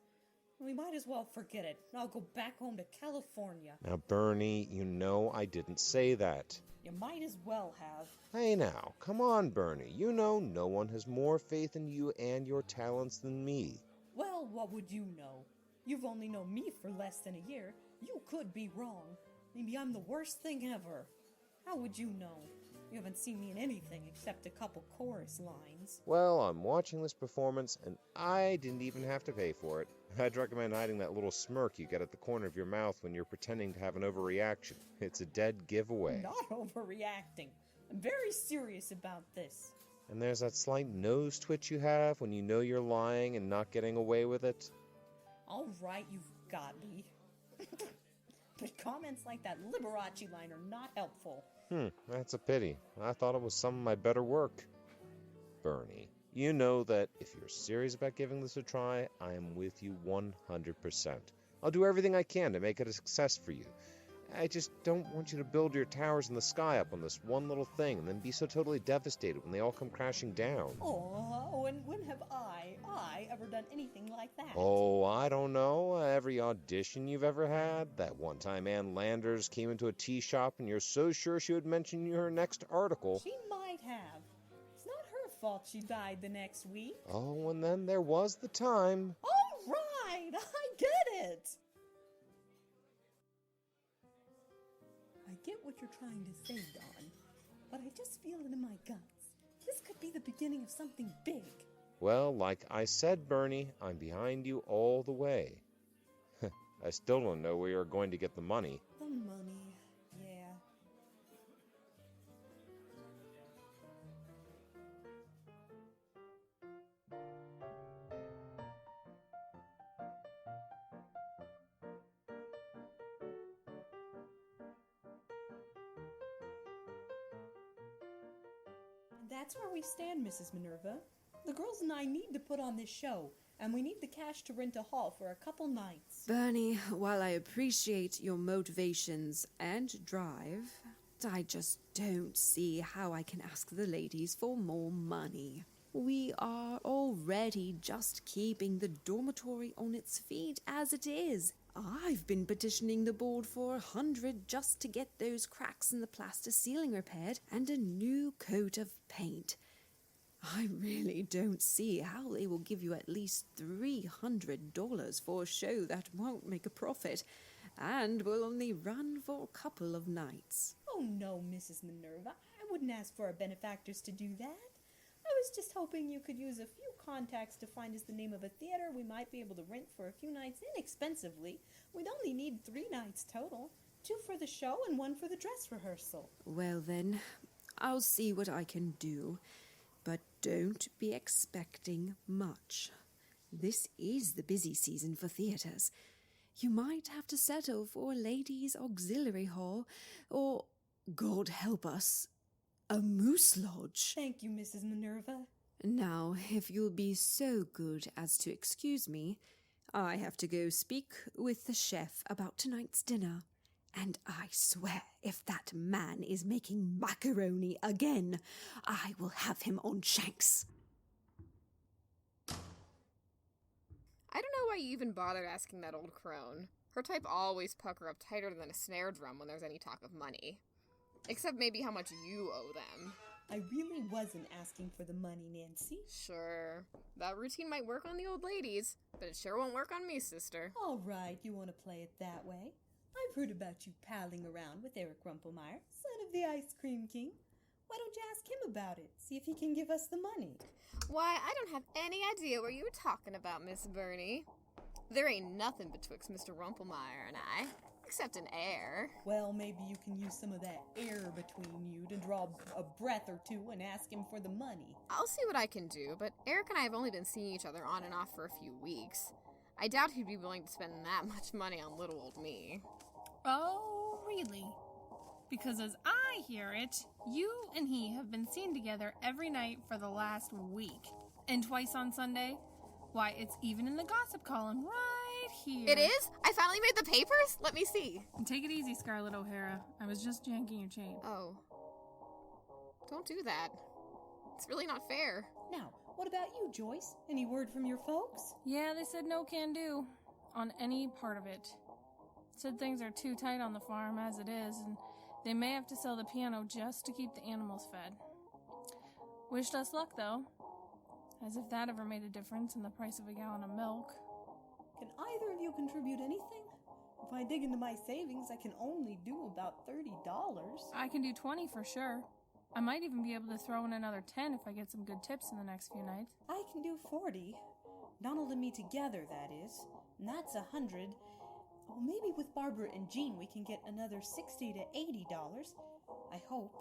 we might as well forget it. I'll go back home to California. Now, Burnie, you know I didn't say that. You might as well have. Hey now, come on, Burnie. You know no one has more faith in you and your talents than me. Well, what would you know? You've only known me for less than a year. You could be wrong. Maybe I'm the worst thing ever. How would you know? You haven't seen me in anything except a couple chorus lines. Well, I'm watching this performance, and I didn't even have to pay for it. I'd recommend hiding that little smirk you get at the corner of your mouth when you're pretending to have an overreaction. It's a dead giveaway. Not overreacting. I'm very serious about this. And there's that slight nose twitch you have when you know you're lying and not getting away with it. All right, you've got me. But comments like that Liberace line are not helpful. That's a pity. I thought it was some of my better work. Burnie, you know that if you're serious about giving this a try, I am with you 100%. I'll do everything I can to make it a success for you. I just don't want you to build your towers in the sky up on this one little thing and then be so totally devastated when they all come crashing down. Oh, and when have I ever done anything like that? Oh, I don't know. Every audition you've ever had. That one time Ann Landers came into a tea shop and you're so sure she would mention you in her next article. She might have. It's not her fault she died the next week. Oh, and then there was the time. All right, I get it. I get what you're trying to say, Don, but I just feel it in my guts. This could be the beginning of something big. Well, like I said, Burnie, I'm behind you all the way. I still don't know where you're going to get the money. The money, yeah. That's where we stand, Mrs. Minerva. The girls and I need to put on this show, and we need the cash to rent a hall for a couple nights. Burnie, while I appreciate your motivations and drive, I just don't see how I can ask the ladies for more money. We are already just keeping the dormitory on its feet as it is. I've been petitioning the board for $100 just to get those cracks in the plaster ceiling repaired and a new coat of paint. I really don't see how they will give you at least $300 for a show that won't make a profit and will only run for a couple of nights. Oh no, Mrs. Minerva, I wouldn't ask for our benefactors to do that. I was just hoping you could use a few contacts to find us the name of a theater we might be able to rent for a few nights inexpensively. We'd only need 3 nights total, 2 for the show and 1 for the dress rehearsal. Well then, I'll see what I can do, but don't be expecting much. This is the busy season for theaters. You might have to settle for a ladies' auxiliary hall, or, God help us, a moose lodge. Thank you, Mrs. Minerva. Now, if you'll be so good as to excuse me, I have to go speak with the chef about tonight's dinner. And I swear, if that man is making macaroni again, I will have him on shanks. I don't know why you even bothered asking that old crone. Her type always pucker up tighter than a snare drum when there's any talk of money. Except maybe how much you owe them. I really wasn't asking for the money, Nancy. Sure. That routine might work on the old ladies, but it sure won't work on me, sister. All right, you want to play it that way? I've heard about you palling around with Eric Rumpelmeyer, son of the Ice Cream King. Why don't you ask him about it? See if he can give us the money. Why, I don't have any idea what you were talking about, Miss Burnie. There ain't nothing betwixt Mr. Rumpelmeyer and I, except an air. Well, maybe you can use some of that air between you to draw a breath or two and ask him for the money. I'll see what I can do, but Eric and I have only been seeing each other on and off for a few weeks. I doubt he'd be willing to spend that much money on little old me. Oh, really? Because as I hear it, you and he have been seen together every night for the last week. And twice on Sunday? Why, it's even in the gossip column right here. It is? I finally made the papers? Let me see. And take it easy, Scarlett O'Hara. I was just janking your chain. Oh. Don't do that. It's really not fair. Now, what about you, Joyce? Any word from your folks? Yeah, they said no can do on any part of it. Said things are too tight on the farm as it is, and they may have to sell the piano just to keep the animals fed. Wished us luck, though. As if that ever made a difference in the price of a gallon of milk. Can either of you contribute anything? If I dig into my savings, I can only do about $30. I can do 20 for sure. I might even be able to throw in another 10 if I get some good tips in the next few nights. I can do 40. Donald and me together, that is. And that's 100. Well, maybe with Barbara and Jean we can get another $60 to $80. I hope.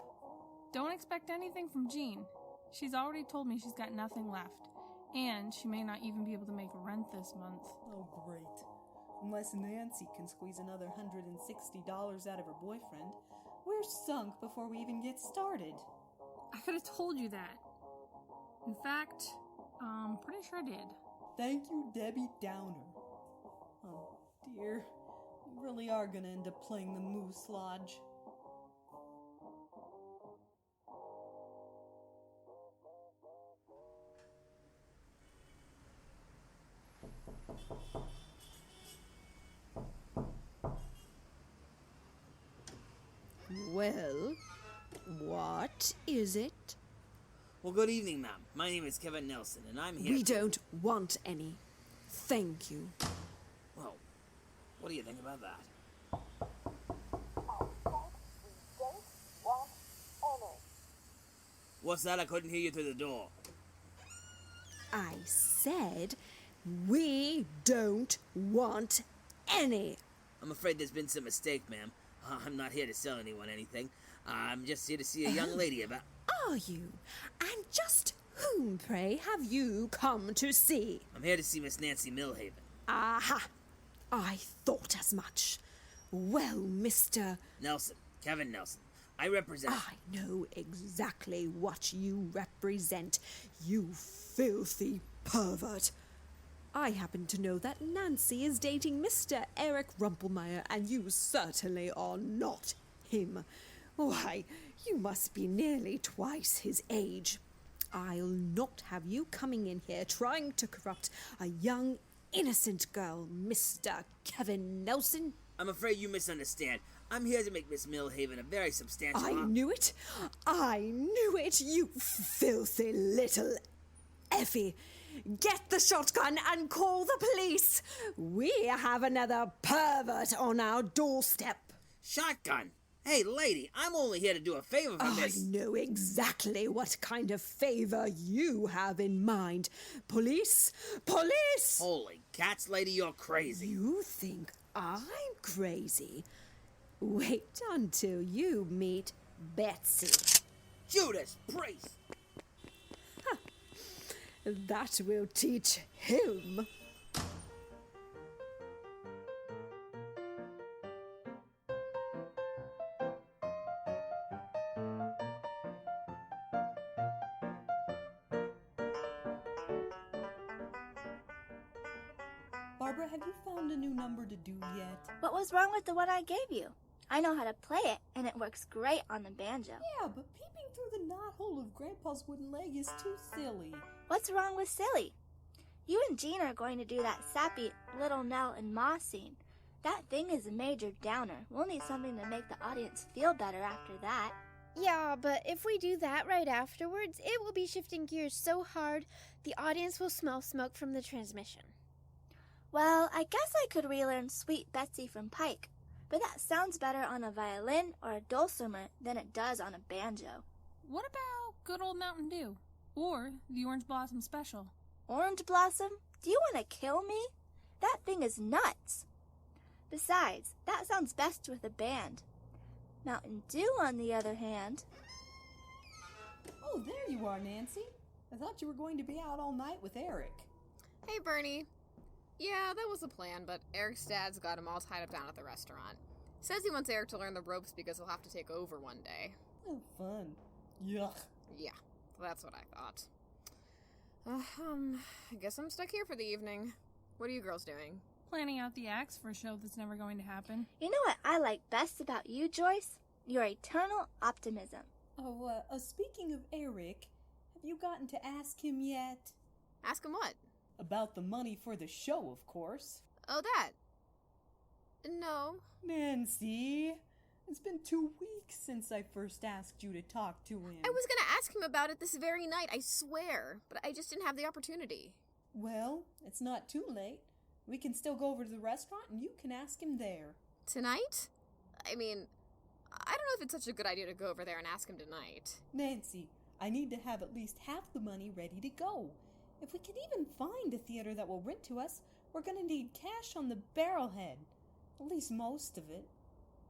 Don't expect anything from Jean. She's already told me she's got nothing left. And she may not even be able to make rent this month. Oh, great. Unless Nancy can squeeze another $160 out of her boyfriend, we're sunk before we even get started. I could have told you that. In fact, I'm pretty sure I did. Thank you, Debbie Downer. Oh, dear. We really are gonna end up playing the Moose Lodge. Well, what is it? Well, good evening, ma'am. My name is Kevin Nelson, and I'm here. We don't want any. Thank you. Well, what do you think about that? What's that? I couldn't hear you through the door. I said we don't want any. I'm afraid there's been some mistake, ma'am. I'm not here to sell anyone anything. I'm just here to see a young lady about... Are you? And just whom, pray, have you come to see? I'm here to see Miss Nancy Millhaven. Aha! I thought as much. Well, Mr. Nelson. Kevin Nelson. I represent... I know exactly what you represent, you filthy pervert. I happen to know that Nancy is dating Mr. Eric Rumpelmeyer, and you certainly are not him. Why, you must be nearly twice his age. I'll not have you coming in here trying to corrupt a young, innocent girl, Mr. Kevin Nelson. I'm afraid you misunderstand. I'm here to make Miss Millhaven a very substantial... I knew it. I knew it, you filthy little Effie. Get the shotgun and call the police. We have another pervert on our doorstep. Shotgun? Hey, lady, I'm only here to do a favor for Miss... I know exactly what kind of favor you have in mind. Police! Police! Holy cats, lady, you're crazy. You think I'm crazy? Wait until you meet Betsy. Judas Priest! That will teach him. Barbara, have you found a new number to do yet? What was wrong with the one I gave you? I know how to play it, and it works great on the banjo. Yeah, but peeping through the knothole of Grandpa's wooden leg is too silly. What's wrong with silly? You and Jean are going to do that sappy Little Nell and Ma scene. That thing is a major downer. We'll need something to make the audience feel better after that. Yeah, but if we do that right afterwards, it will be shifting gears so hard the audience will smell smoke from the transmission. Well, I guess I could relearn Sweet Betsy from Pike, but that sounds better on a violin or a dulcimer than it does on a banjo. What about good old Mountain Dew? Or the Orange Blossom Special? Orange Blossom? Do you want to kill me? That thing is nuts. Besides, that sounds best with a band. Mountain Dew, on the other hand... Oh, there you are, Nancy. I thought you were going to be out all night with Eric. Hey, Burnie. Yeah, that was the plan, but Eric's dad's got him all tied up down at the restaurant. Says he wants Eric to learn the ropes because he'll have to take over one day. Oh, fun. Yuck. Yeah, that's what I thought. I guess I'm stuck here for the evening. What are you girls doing? Planning out the acts for a show that's never going to happen. You know what I like best about you, Joyce? Your eternal optimism. Oh, speaking of Eric, have you gotten to ask him yet? Ask him what? About the money for the show, of course. Oh, that. No. Nancy, it's been 2 weeks since I first asked you to talk to him. I was going to ask him about it this very night, I swear, but I just didn't have the opportunity. Well, it's not too late. We can still go over to the restaurant and you can ask him there. Tonight? I mean, I don't know if it's such a good idea to go over there and ask him tonight. Nancy, I need to have at least half the money ready to go. If we can even find a theater that will rent to us, we're going to need cash on the barrelhead. At least most of it.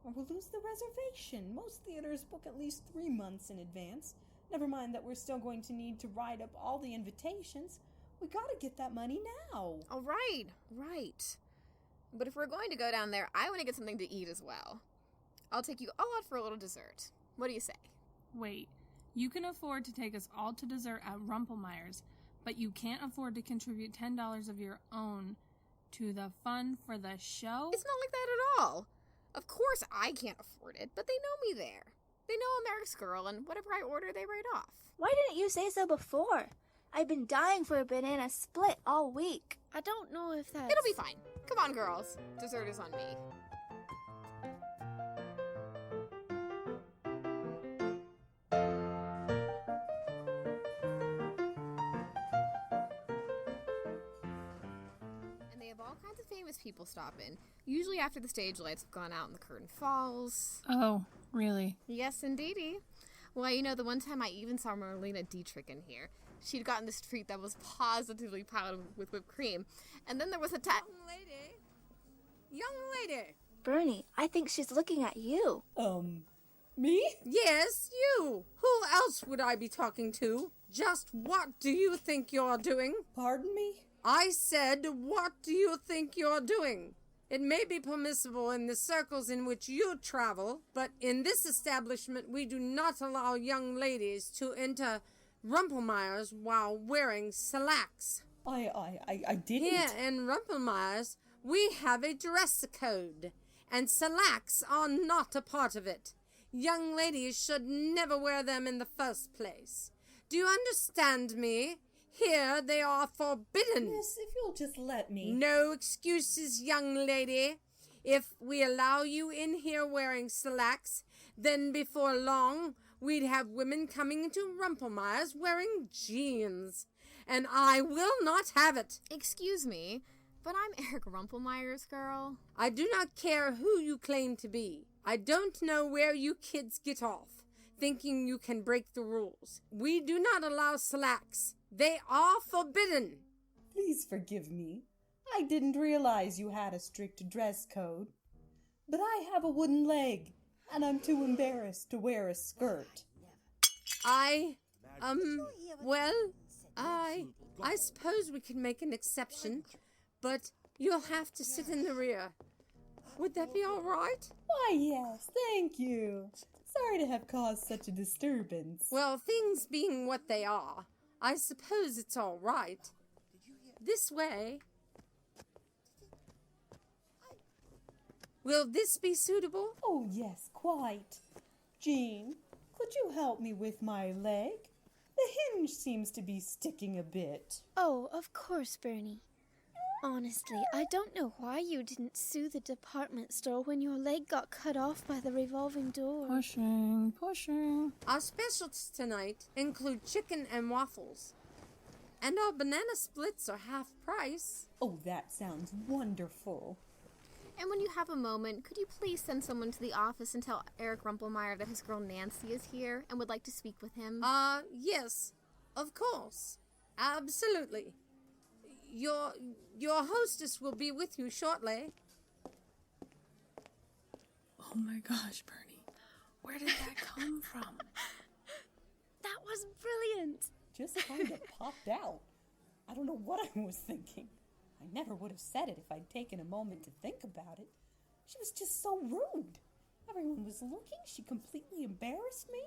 Or we'll lose the reservation. Most theaters book at least 3 months in advance. Never mind that we're still going to need to write up all the invitations. We gotta get that money now. Oh, right. But if we're going to go down there, I want to get something to eat as well. I'll take you all out for a little dessert. What do you say? Wait, you can afford to take us all to dessert at Rumpelmeyer's, but you can't afford to contribute $10 of your own to the fund for the show? It's not like that at all. Of course I can't afford it, but they know me there. They know I'm Eric's girl, and whatever I order, they write off. Why didn't you say so before? I've been dying for a banana split all week. I don't know if that's... It'll be fine. Come on, girls. Dessert is on me. And they have all kinds of famous people stop in. Usually after the stage lights have gone out and the curtain falls. Oh, really? Yes, indeedy. Well, you know, the one time I even saw Marlena Dietrich in here. She'd gotten this treat that was positively powdered with whipped cream. And then there was a Young lady! Burnie, I think she's looking at you. Me? Yes, you! Who else would I be talking to? Just what do you think you're doing? Pardon me? I said, what do you think you're doing? It may be permissible in the circles in which you travel, but in this establishment we do not allow young ladies to enter Rumpelmeyer's while wearing slacks. I didn't. Here in Rumpelmeyer's, we have a dress code, and slacks are not a part of it. Young ladies should never wear them in the first place. Do you understand me? Here they are forbidden. Miss, if you'll just let me. No excuses, young lady. If we allow you in here wearing slacks, then before long we'd have women coming into Rumpelmeyer's wearing jeans. And I will not have it. Excuse me, but I'm Eric Rumpelmeyer's girl. I do not care who you claim to be. I don't know where you kids get off, thinking you can break the rules. We do not allow slacks. They are forbidden. Please forgive me. I didn't realize you had a strict dress code. But I have a wooden leg, and I'm too embarrassed to wear a skirt. I suppose we could make an exception, but you'll have to sit in the rear. Would that be all right? Why, yes, thank you. Sorry to have caused such a disturbance. Well, things being what they are, I suppose it's all right. This way. Will this be suitable? Oh, yes, quite. Jean, could you help me with my leg? The hinge seems to be sticking a bit. Oh, of course, Burnie. Honestly, I don't know why you didn't sue the department store when your leg got cut off by the revolving door. Pushing. Our specials tonight include chicken and waffles. And our banana splits are half price. Oh, that sounds wonderful. And when you have a moment, could you please send someone to the office and tell Eric Rumpelmeyer that his girl Nancy is here and would like to speak with him? Yes, of course. Absolutely. Your hostess will be with you shortly. Oh my gosh, Burnie. Where did that come from? That was brilliant. Just kind of popped out. I don't know what I was thinking. I never would have said it if I'd taken a moment to think about it. She was just so rude. Everyone was looking. She completely embarrassed me.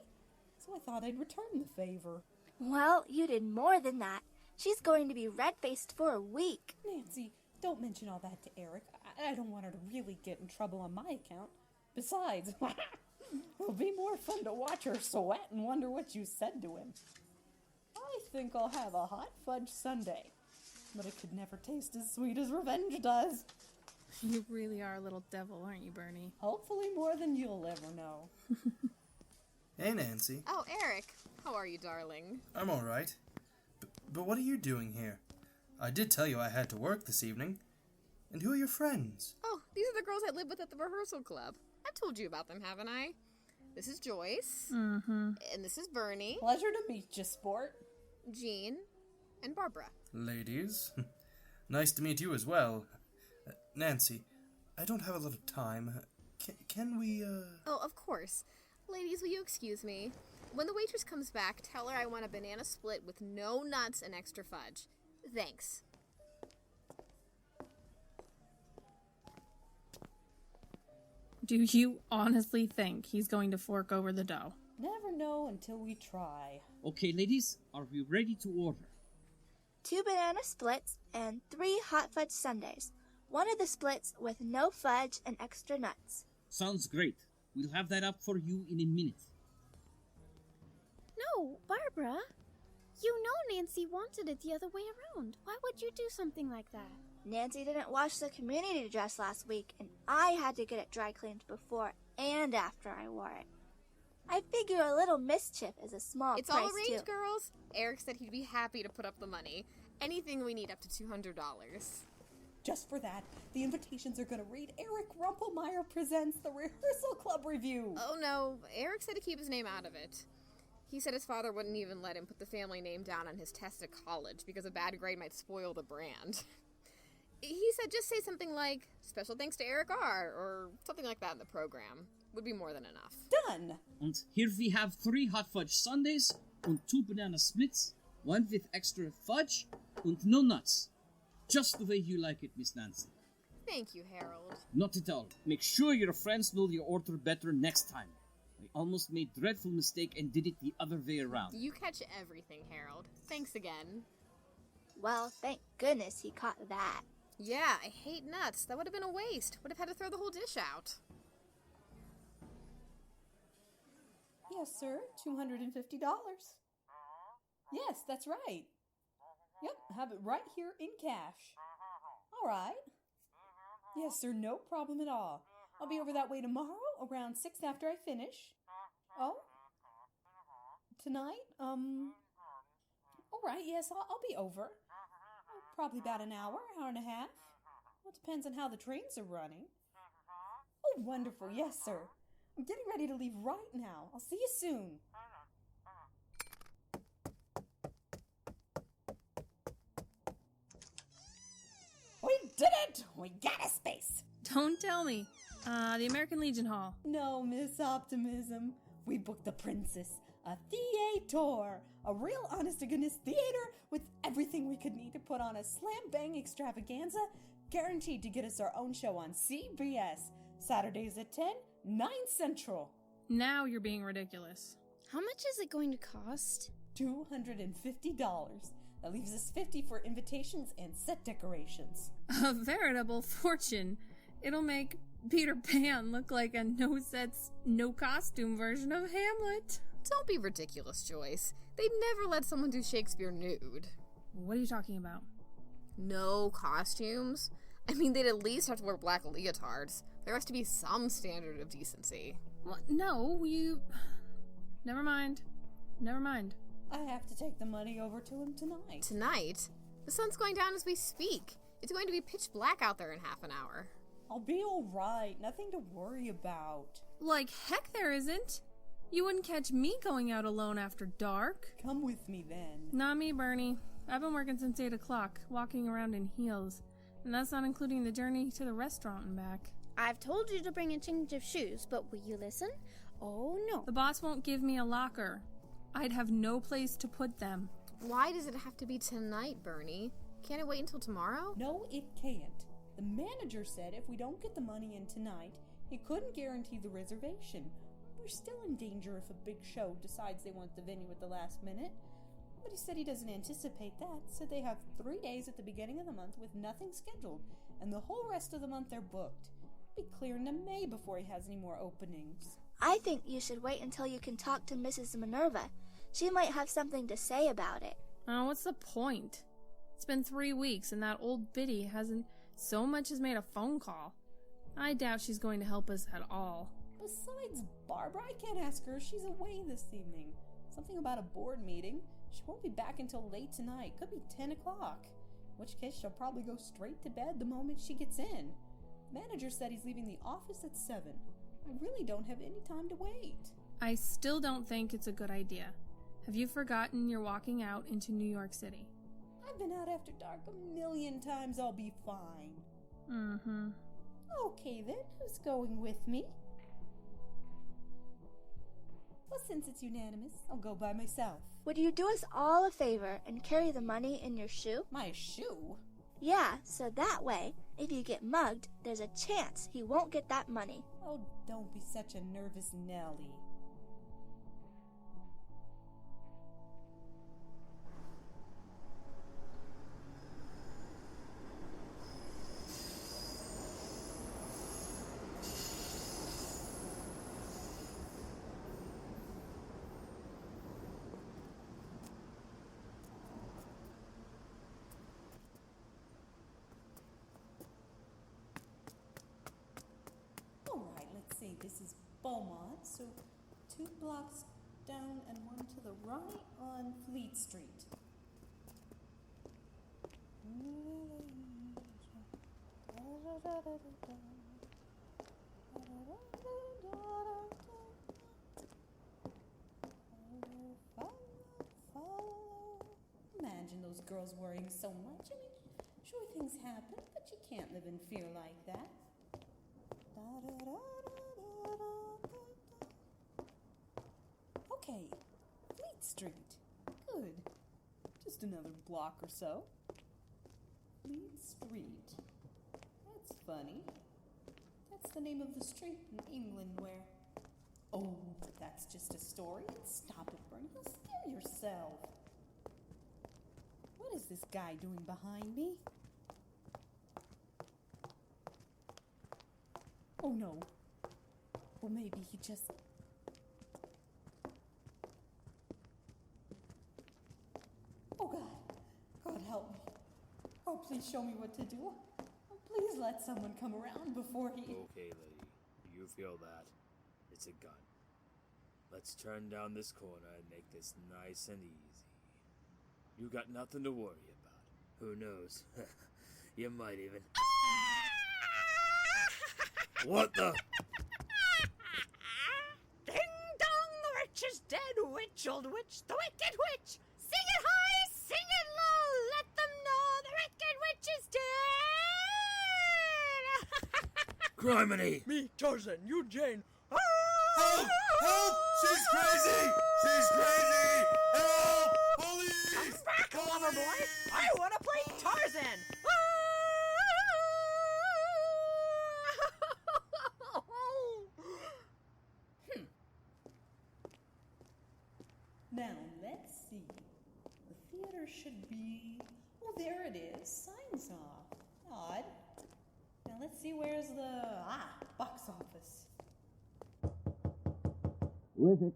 So I thought I'd return the favor. Well, you did more than that. She's going to be red-faced for a week. Nancy, don't mention all that to Eric. I don't want her to really get in trouble on my account. Besides, it'll be more fun to watch her sweat and wonder what you said to him. I think I'll have a hot fudge sundae, but it could never taste as sweet as revenge does. You really are a little devil, aren't you, Burnie? Hopefully more than you'll ever know. Hey, Nancy. Oh, Eric. How are you, darling? I'm all right. But what are you doing here? I did tell you I had to work this evening. And who are your friends? Oh, these are the girls I live with at the Rehearsal Club. I've told you about them, haven't I? This is Joyce. Mm-hmm. And this is Burnie. Pleasure to meet you, sport. Jean. And Barbara. Ladies. Nice to meet you as well. Nancy, I don't have a lot of time. Can we, Oh, of course. Ladies, will you excuse me? When the waitress comes back, tell her I want a banana split with no nuts and extra fudge. Thanks. Do you honestly think he's going to fork over the dough? Never know until we try. Okay, ladies, are we ready to order? 2 banana splits and 3 hot fudge sundaes. One of the splits with no fudge and extra nuts. Sounds great. We'll have that up for you in a minute. No, Barbara. You know Nancy wanted it the other way around. Why would you do something like that? Nancy didn't wash the community dress last week, and I had to get it dry cleaned before and after I wore it. I figure a little mischief is a small It's price, all arranged, too. girls. Eric said he'd be happy to put up the money. Anything we need up to $200. Just for that, the invitations are going to read Eric Rumpelmeyer presents the Rehearsal Club Revue. Oh no, Eric said to keep his name out of it. He said his father wouldn't even let him put the family name down on his test at college because a bad grade might spoil the brand. He said just say something like, special thanks to Eric R., or something like that in the program. Would be more than enough. Done! And here we have 3 hot fudge sundaes and 2 banana splits, one with extra fudge and no nuts. Just the way you like it, Miss Nancy. Thank you, Harold. Not at all. Make sure your friends know your order better next time. I almost made a dreadful mistake and did it the other way around. You catch everything, Harold. Thanks again. Well, thank goodness he caught that. Yeah, I hate nuts. That would have been a waste. Would have had to throw the whole dish out. Yes, sir. $250. Yes, that's right. Yep, have it right here in cash. All right. Yes, sir, no problem at all. I'll be over that way tomorrow around 6 after I finish. Oh? Tonight? All right, yes, I'll be over. Probably about an hour and a half. Well, it depends on how the trains are running. Oh, wonderful. Yes, sir. I'm getting ready to leave right now. I'll see you soon. We did it! We got a space! Don't tell me. The American Legion Hall. No, Miss Optimism. We booked the Princess, a theater, a real honest-to-goodness theater with everything we could need to put on a slam-bang extravaganza, guaranteed to get us our own show on CBS. Saturdays at 10, 9 Central. Now you're being ridiculous. How much is it going to cost? $250. That leaves us $50 for invitations and set decorations. A veritable fortune. It'll make Peter Pan look like a no-sets, no-costume version of Hamlet. Don't be ridiculous, Joyce. They'd never let someone do Shakespeare nude. What are you talking about? No costumes? I mean, they'd at least have to wear black leotards. There has to be some standard of decency. Well, no, you... Never mind. I have to take the money over to him tonight. Tonight? The sun's going down as we speak. It's going to be pitch black out there in half an hour. I'll be alright. Nothing to worry about. Like heck there isn't. You wouldn't catch me going out alone after dark. Come with me then. Not me, Burnie. I've been working since 8 o'clock, walking around in heels. And that's not including the journey to the restaurant and back. I've told you to bring a change of shoes, but will you listen? Oh no. The boss won't give me a locker. I'd have no place to put them. Why does it have to be tonight, Burnie? Can't it wait until tomorrow? No, it can't. The manager said if we don't get the money in tonight, he couldn't guarantee the reservation. We're still in danger if a big show decides they want the venue at the last minute. But he said he doesn't anticipate that, so they have 3 days at the beginning of the month with nothing scheduled, and the whole rest of the month they're booked. It'll be clear into May before he has any more openings. I think you should wait until you can talk to Mrs. Minerva. She might have something to say about it. Oh, what's the point? It's been 3 weeks and that old biddy hasn't so much as made a phone call. I doubt she's going to help us at all. Besides, Barbara, I can't ask her. She's away this evening. Something about a board meeting. She won't be back until late tonight. Could be 10 o'clock. In which case she'll probably go straight to bed the moment she gets in. Manager said he's leaving the office at 7. I really don't have any time to wait. I still don't think it's a good idea. Have you forgotten you're walking out into New York City? I've been out after dark 1,000,000 times. I'll be fine. Mm-hmm. Okay then, who's going with me? Well, since it's unanimous, I'll go by myself. Would you do us all a favor and carry the money in your shoe? My shoe? Yeah, so that way, if you get mugged, there's a chance he won't get that money. Oh, don't be such a nervous Nellie. This is Beaumont, so 2 blocks down and 1 to the right on Fleet Street. Imagine those girls worrying so much. I mean, sure things happen, but you can't live in fear like that. Okay, Fleet Street. Good. Just another block or so. Fleet Street. That's funny. That's the name of the street in England where... Oh, that's just a story. Stop it, Burnie. You'll scare yourself. What is this guy doing behind me? Oh no. Or maybe he just... Oh God. God help me. Oh, please show me what to do. Oh, please let someone come around before he... Okay, lady. You feel that. It's a gun. Let's turn down this corner and make this nice and easy. You got nothing to worry about. Who knows? You might even... What the... Ding dong, the witch is dead. Witch, old witch, the wicked witch. Sing it high, sing it low. Let them know the wicked witch is dead. Criminy! Me, Tarzan, you, Jane. Help! Help! She's crazy! She's crazy! Help! Police! Come back, lover boy. I want to play Tarzan. Now, let's see. The theater should be... Oh, there it is. Signs off. Odd. Now, let's see, where's the... box office. Who is it?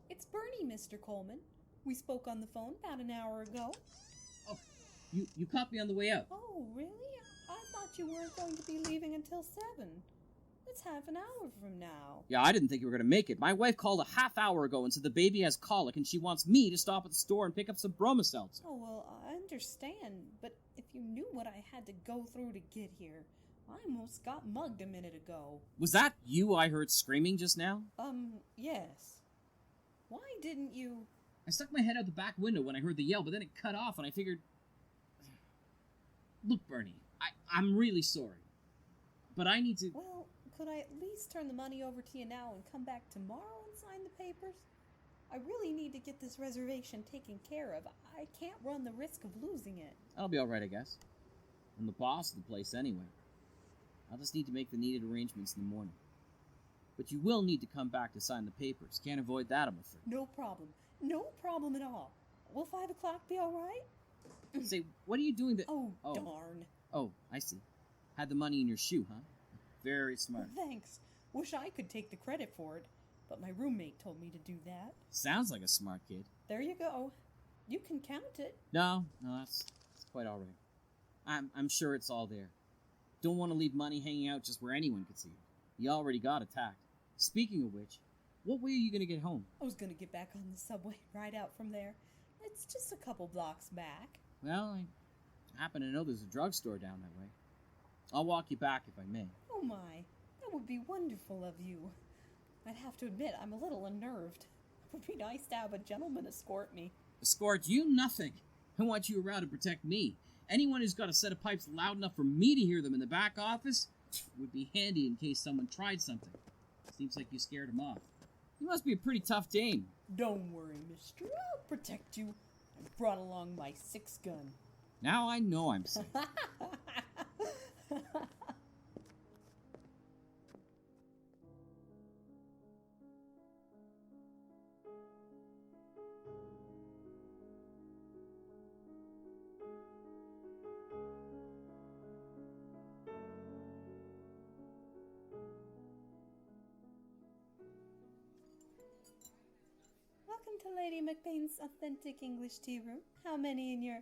It's Burnie, Mr. Coleman. We spoke on the phone about an hour ago. Oh, you caught me on the way out. Oh, really? I thought you weren't going to be leaving until 7. It's half an hour from now. Yeah, I didn't think you were going to make it. My wife called a half hour ago and said the baby has colic and she wants me to stop at the store and pick up some Broma seltzer. Oh, well, I understand, but if you knew what I had to go through to get here, I almost got mugged a minute ago. Was that you I heard screaming just now? Yes. Why didn't you... I stuck my head out the back window when I heard the yell, but then it cut off and I figured... Look, Burnie, I'm really sorry. But I need to... Well, could I at least turn the money over to you now and come back tomorrow and sign the papers? I really need to get this reservation taken care of. I can't run the risk of losing it. That'll be alright, I guess. I'm the boss of the place anyway. I'll just need to make the needed arrangements in the morning. But you will need to come back to sign the papers. Can't avoid that, I'm afraid. No problem. No problem at all. Will 5 o'clock be alright? Say, what are you doing that... Oh, darn. Oh, I see. Had the money in your shoe, huh? Very smart. Thanks. Wish I could take the credit for it, but my roommate told me to do that. Sounds like a smart kid. There you go. You can count it. No, that's quite all right. I'm sure it's all there. Don't want to leave money hanging out just where anyone could see it. You already got attacked. Speaking of which, what way are you going to get home? I was going to get back on the subway right out from there. It's just a couple blocks back. Well, I happen to know there's a drugstore down that way. I'll walk you back if I may. Oh my, that would be wonderful of you. I'd have to admit, I'm a little unnerved. It would be nice to have a gentleman escort me. Escort you? Nothing. I want you around to protect me. Anyone who's got a set of pipes loud enough for me to hear them in the back office would be handy in case someone tried something. Seems like you scared him off. You must be a pretty tough dame. Don't worry, mister. I'll protect you. I brought along my 6-gun. Now I know I'm safe. Welcome to Lady McBain's authentic English tea room. How many in your...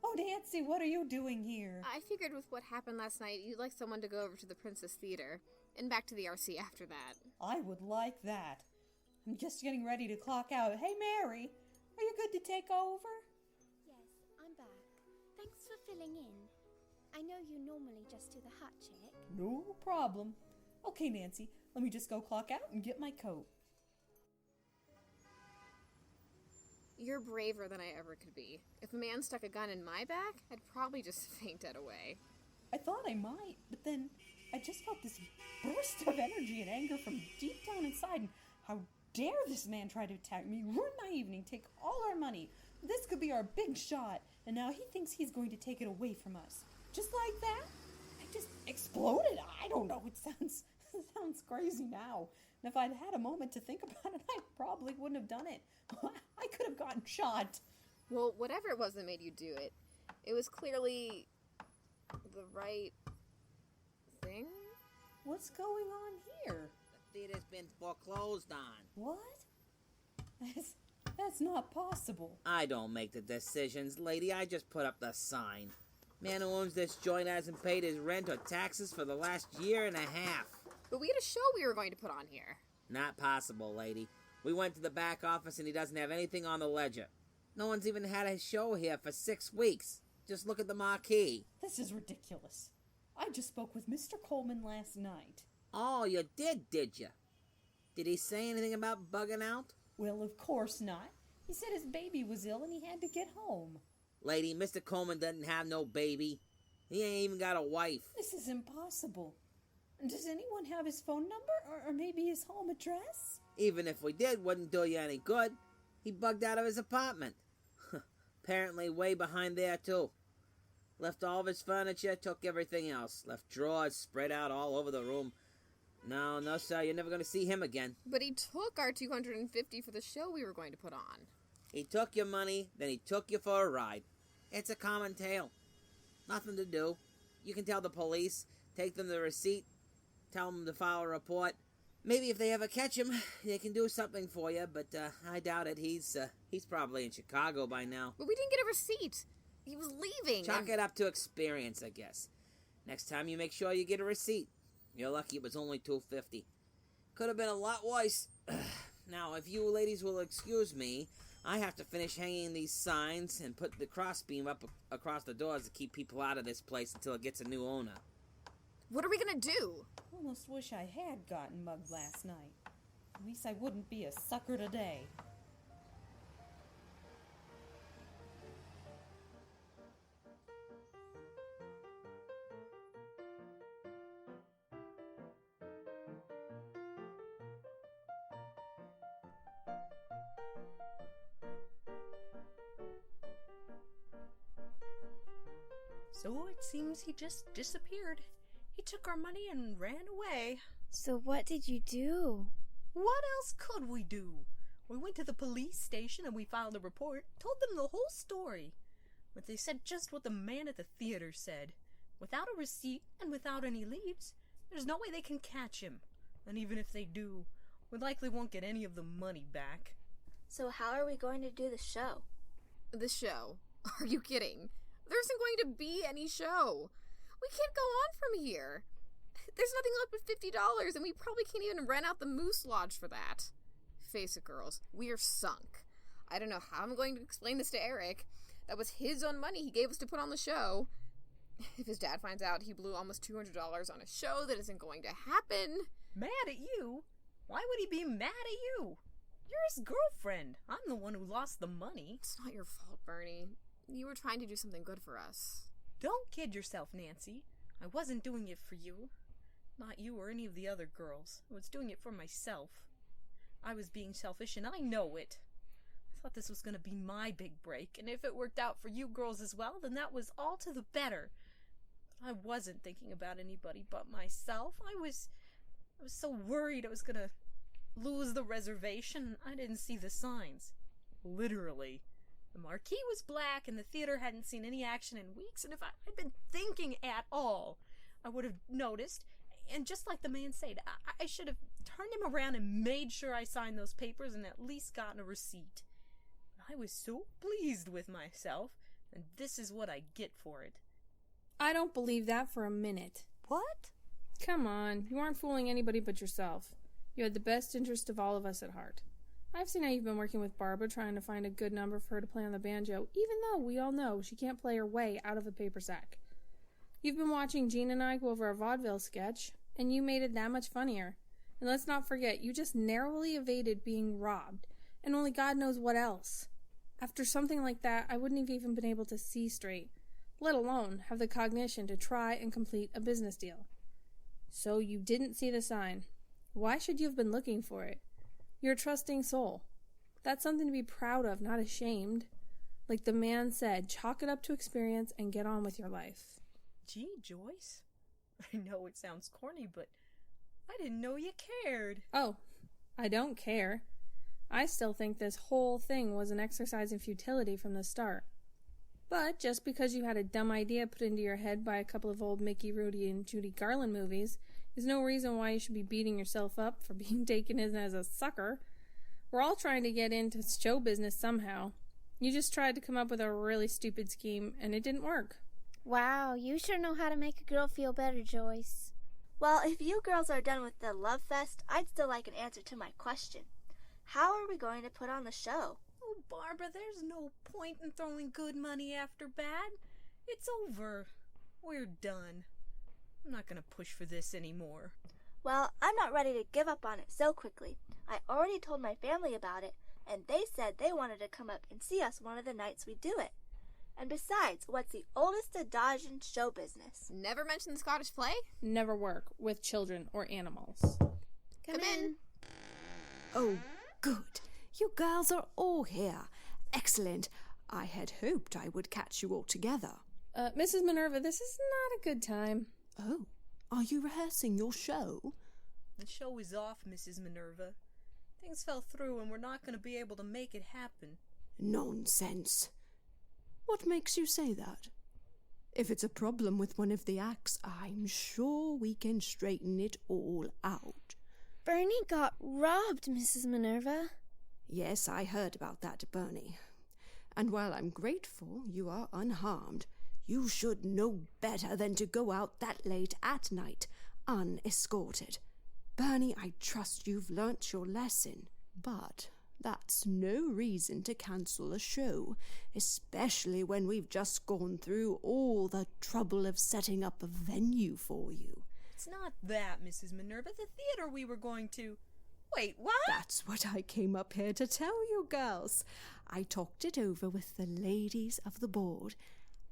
Oh, Nancy, what are you doing here? I figured with what happened last night, you'd like someone to go over to the Princess Theater and back to the RC after that. I would like that. I'm just getting ready to clock out. Hey, Mary, are you good to take over? Yes, I'm back. Thanks for filling in. I know you normally just do the hot chick. No problem. Okay, Nancy, let me just go clock out and get my coat. You're braver than I ever could be. If a man stuck a gun in my back, I'd probably just faint dead away. I thought I might, but then I just felt this burst of energy and anger from deep down inside. And how dare this man try to attack me, ruin my evening, take all our money. This could be our big shot, and now he thinks he's going to take it away from us. Just like that? I just exploded. I don't know. It sounds crazy now. And if I'd had a moment to think about it, I probably wouldn't have done it. I could have gotten shot. Well, whatever it was that made you do it, it was clearly the right thing. What's going on here? The theater's been foreclosed on. What? That's not possible. I don't make the decisions, lady. I just put up the sign. Man who owns this joint hasn't paid his rent or taxes for the last year and a half. But we had a show we were going to put on here. Not possible, lady. We went to the back office and he doesn't have anything on the ledger. No one's even had a show here for 6 weeks. Just look at the marquee. This is ridiculous. I just spoke with Mr. Coleman last night. Oh, you did you? Did he say anything about bugging out? Well, of course not. He said his baby was ill and he had to get home. Lady, Mr. Coleman doesn't have no baby. He ain't even got a wife. This is impossible. Does anyone have his phone number or maybe his home address? Even if we did, wouldn't do you any good. He bugged out of his apartment. Apparently way behind there, too. Left all of his furniture, took everything else. Left drawers spread out all over the room. No, sir, you're never going to see him again. But he took our $250 for the show we were going to put on. He took your money, then he took you for a ride. It's a common tale. Nothing to do. You can tell the police. take them the receipt, tell them to file a report. Maybe if they ever catch him, they can do something for you, but I doubt it. He's probably in Chicago by now. But we didn't get a receipt. He was leaving. Chalk it up to experience, I guess. Next time you make sure you get a receipt. You're lucky it was only $2.50. Could have been a lot worse. Now, if you ladies will excuse me, I have to finish hanging these signs and put the crossbeam up across the doors to keep people out of this place until it gets a new owner. What are we gonna do? Almost wish I had gotten mugged last night. At least I wouldn't be a sucker today. So it seems he just disappeared. He took our money and ran away. So what did you do? What else could we do? We went to the police station and we filed a report, told them the whole story. But they said just what the man at the theater said. Without a receipt and without any leads, there's no way they can catch him. And even if they do, we likely won't get any of the money back. So how are we going to do the show? The show? Are you kidding? There isn't going to be any show. We can't go on from here. There's nothing left but $50, and we probably can't even rent out the Moose Lodge for that. Face it, girls. We are sunk. I don't know how I'm going to explain this to Eric. That was his own money he gave us to put on the show. If his dad finds out he blew almost $200 on a show that isn't going to happen... Mad at you? Why would he be mad at you? You're his girlfriend. I'm the one who lost the money. It's not your fault, Burnie. You were trying to do something good for us. Don't kid yourself, Nancy. I wasn't doing it for you. Not you or any of the other girls. I was doing it for myself. I was being selfish, and I know it. I thought this was going to be my big break, and if it worked out for you girls as well, then that was all to the better. But I wasn't thinking about anybody but myself. I was so worried I was going to lose the reservation. I didn't see the signs. Literally. The marquee was black, and the theater hadn't seen any action in weeks, and if I'd been thinking at all, I would have noticed, and just like the man said, I should have turned him around and made sure I signed those papers and at least gotten a receipt. I was so pleased with myself, and this is what I get for it. I don't believe that for a minute. What? Come on, you aren't fooling anybody but yourself. You had the best interest of all of us at heart. I've seen how you've been working with Barbara trying to find a good number for her to play on the banjo, even though we all know she can't play her way out of a paper sack. You've been watching Jean and I go over a vaudeville sketch, and you made it that much funnier. And let's not forget, you just narrowly evaded being robbed, and only God knows what else. After something like that, I wouldn't have even been able to see straight, let alone have the cognition to try and complete a business deal. So you didn't see the sign. Why should you have been looking for it? You're a trusting soul. That's something to be proud of, not ashamed. Like the man said, chalk it up to experience and get on with your life. Gee, Joyce. I know it sounds corny, but I didn't know you cared. Oh, I don't care. I still think this whole thing was an exercise in futility from the start. But just because you had a dumb idea put into your head by a couple of old Mickey, Rudy, and Judy Garland movies is no reason why you should be beating yourself up for being taken in as a sucker. We're all trying to get into show business somehow. You just tried to come up with a really stupid scheme, and it didn't work. Wow, you sure know how to make a girl feel better, Joyce. Well, if you girls are done with the love fest, I'd still like an answer to my question. How are we going to put on the show? Oh, Barbara, there's no point in throwing good money after bad. It's over. We're done. I'm not going to push for this anymore. Well, I'm not ready to give up on it so quickly. I already told my family about it, and they said they wanted to come up and see us one of the nights we do it. And besides, what's the oldest adage in show business? Never mention the Scottish play? Never work with children or animals. Come in. Oh, good. You girls are all here. Excellent. I had hoped I would catch you all together. Mrs. Minerva, this is not a good time. Oh, are you rehearsing your show? The show is off, Mrs. Minerva. Things fell through and we're not going to be able to make it happen. Nonsense. What makes you say that? If it's a problem with one of the acts, I'm sure we can straighten it all out. Burnie got robbed, Mrs. Minerva. Yes, I heard about that, Burnie. And while I'm grateful you are unharmed, you should know better than to go out that late at night, unescorted. Burnie, I trust you've learnt your lesson, but that's no reason to cancel a show, especially when we've just gone through all the trouble of setting up a venue for you. It's not that, Mrs. Minerva. The theater we were going to... Wait, what? That's what I came up here to tell you, girls. I talked it over with the ladies of the board,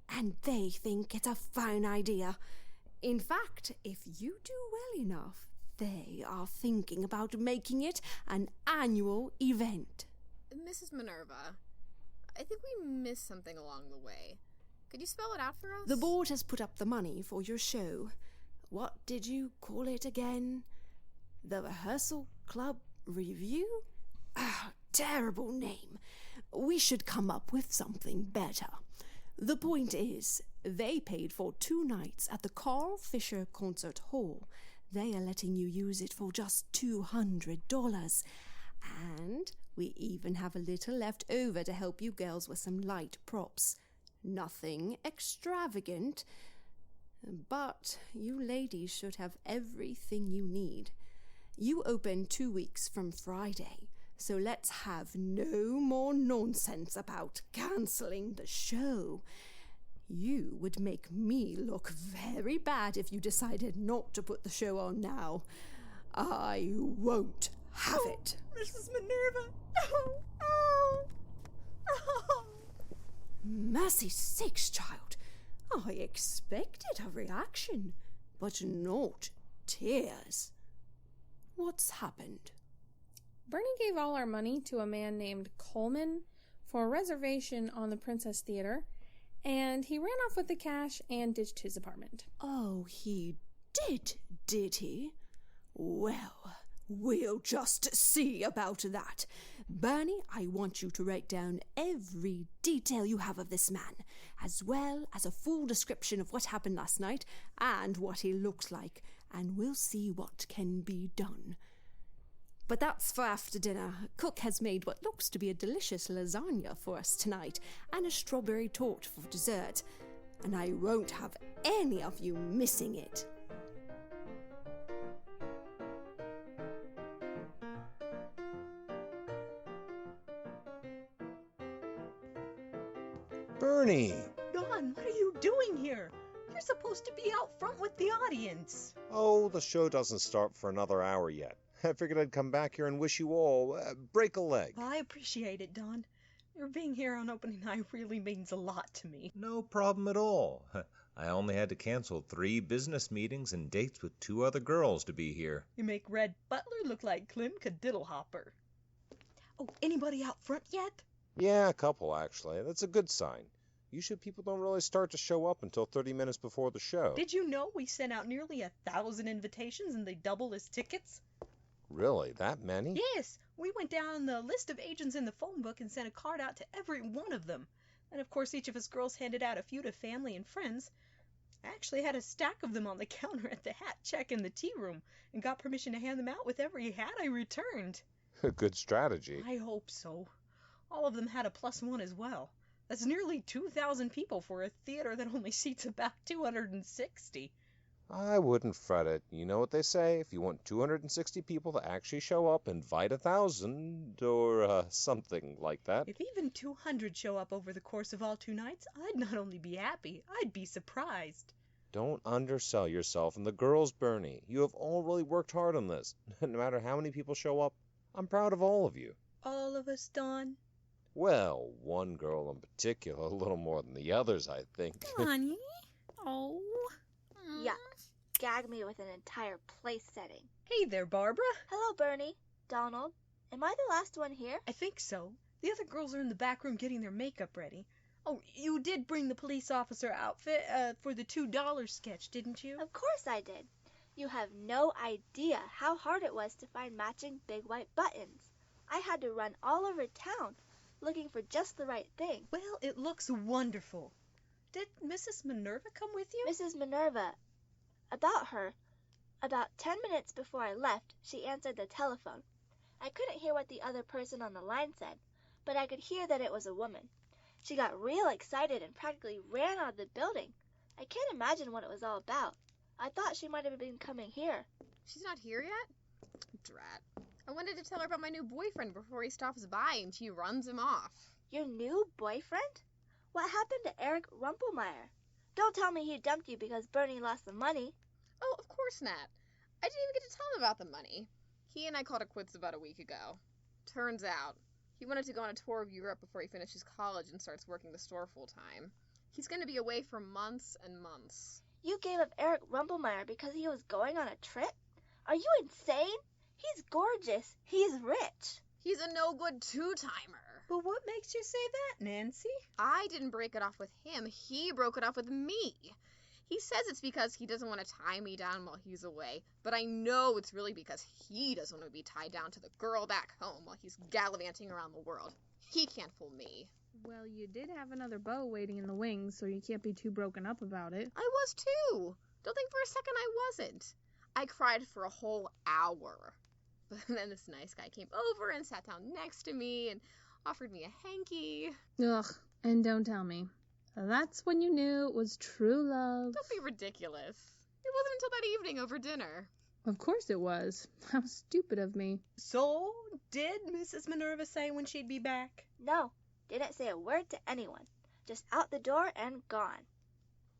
and they think it's a fine idea. In fact, if you do well enough, they are thinking about making it an annual event. Mrs. Minerva, I think we missed something along the way. Could you spell it out for us? The board has put up the money for your show. What did you call it again? The Rehearsal Club Revue? Ah, terrible name. We should come up with something better. The point is, they paid for 2 nights at the Carl Fisher Concert Hall. They are letting you use it for just $200. And we even have a little left over to help you girls with some light props. Nothing extravagant, but you ladies should have everything you need. You open 2 weeks from Friday, so let's have no more nonsense about cancelling the show. You would make me look very bad if you decided not to put the show on now. I won't have it. Mrs. Minerva! Oh! Mercy sakes, child. I expected a reaction, but not tears. What's happened? Burnie gave all our money to a man named Coleman for a reservation on the Princess Theater, and he ran off with the cash and ditched his apartment. Oh, he did he? Well, we'll just see about that. Burnie, I want you to write down every detail you have of this man, as well as a full description of what happened last night and what he looks like, and we'll see what can be done. But that's for after dinner. Cook has made what looks to be a delicious lasagna for us tonight, and a strawberry torte for dessert, and I won't have any of you missing it. Burnie! Don, what are you doing here? You're supposed to be out front with the audience. Oh, the show doesn't start for another hour yet. I figured I'd come back here and wish you all break a leg. I appreciate it, Don. Your being here on opening night really means a lot to me. No problem at all. I only had to cancel 3 business meetings and dates with 2 other girls to be here. You make Red Butler look like Clem Cadiddlehopper. Oh, anybody out front yet? Yeah, a couple, actually. That's a good sign. Usually people don't really start to show up until 30 minutes before the show. Did you know we sent out nearly 1,000 invitations and they double as tickets? Really? That many? Yes. We went down the list of agents in the phone book and sent a card out to every one of them. And of course each of us girls handed out a few to family and friends. I actually had a stack of them on the counter at the hat check in the tea room and got permission to hand them out with every hat I returned. Good strategy. I hope so. All of them had a +1 as well. That's nearly 2,000 people for a theater that only seats about 260. I wouldn't fret it. You know what they say, if you want 260 people to actually show up, invite 1,000, or something like that. If even 200 show up over the course of all 2 nights, I'd not only be happy, I'd be surprised. Don't undersell yourself and the girls, Burnie. You have all really worked hard on this. No matter how many people show up, I'm proud of all of you. All of us, Dawn? Well, one girl in particular, a little more than the others, I think. Honey? Oh. Yuck. Gag me with an entire place setting. Hey there, Barbara. Hello, Burnie. Donald. Am I the last one here? I think so. The other girls are in the back room getting their makeup ready. Oh, you did bring the police officer outfit for the $2 sketch, didn't you? Of course I did. You have no idea how hard it was to find matching big white buttons. I had to run all over town looking for just the right thing. Well, it looks wonderful. Did Mrs. Minerva come with you? Mrs. Minerva. About her. About 10 minutes before I left, she answered the telephone. I couldn't hear what the other person on the line said, but I could hear that it was a woman. She got real excited and practically ran out of the building. I can't imagine what it was all about. I thought she might have been coming here. She's not here yet? Drat. I wanted to tell her about my new boyfriend before he stops by, and she runs him off. Your new boyfriend? What happened to Eric Rumpelmeyer? Don't tell me he dumped you because Burnie lost the money. Oh, of course not. I didn't even get to tell him about the money. He and I called it quits about a week ago. Turns out, he wanted to go on a tour of Europe before he finishes college and starts working the store full-time. He's going to be away for months and months. You gave up Eric Rumpelmeyer because he was going on a trip? Are you insane? He's gorgeous. He's rich. He's a no-good two-timer. But what makes you say that, Nancy? I didn't break it off with him. He broke it off with me. He says it's because he doesn't want to tie me down while he's away, but I know it's really because he doesn't want to be tied down to the girl back home while he's gallivanting around the world. He can't fool me. Well, you did have another beau waiting in the wings, so you can't be too broken up about it. I was too. Don't think for a second I wasn't. I cried for a whole hour. But then this nice guy came over and sat down next to me and offered me a hanky. Ugh, and don't tell me. That's when you knew it was true love. Don't be ridiculous. It wasn't until that evening over dinner. Of course it was. How stupid of me. So, did Mrs. Minerva say when she'd be back? No, didn't say a word to anyone. Just out the door and gone.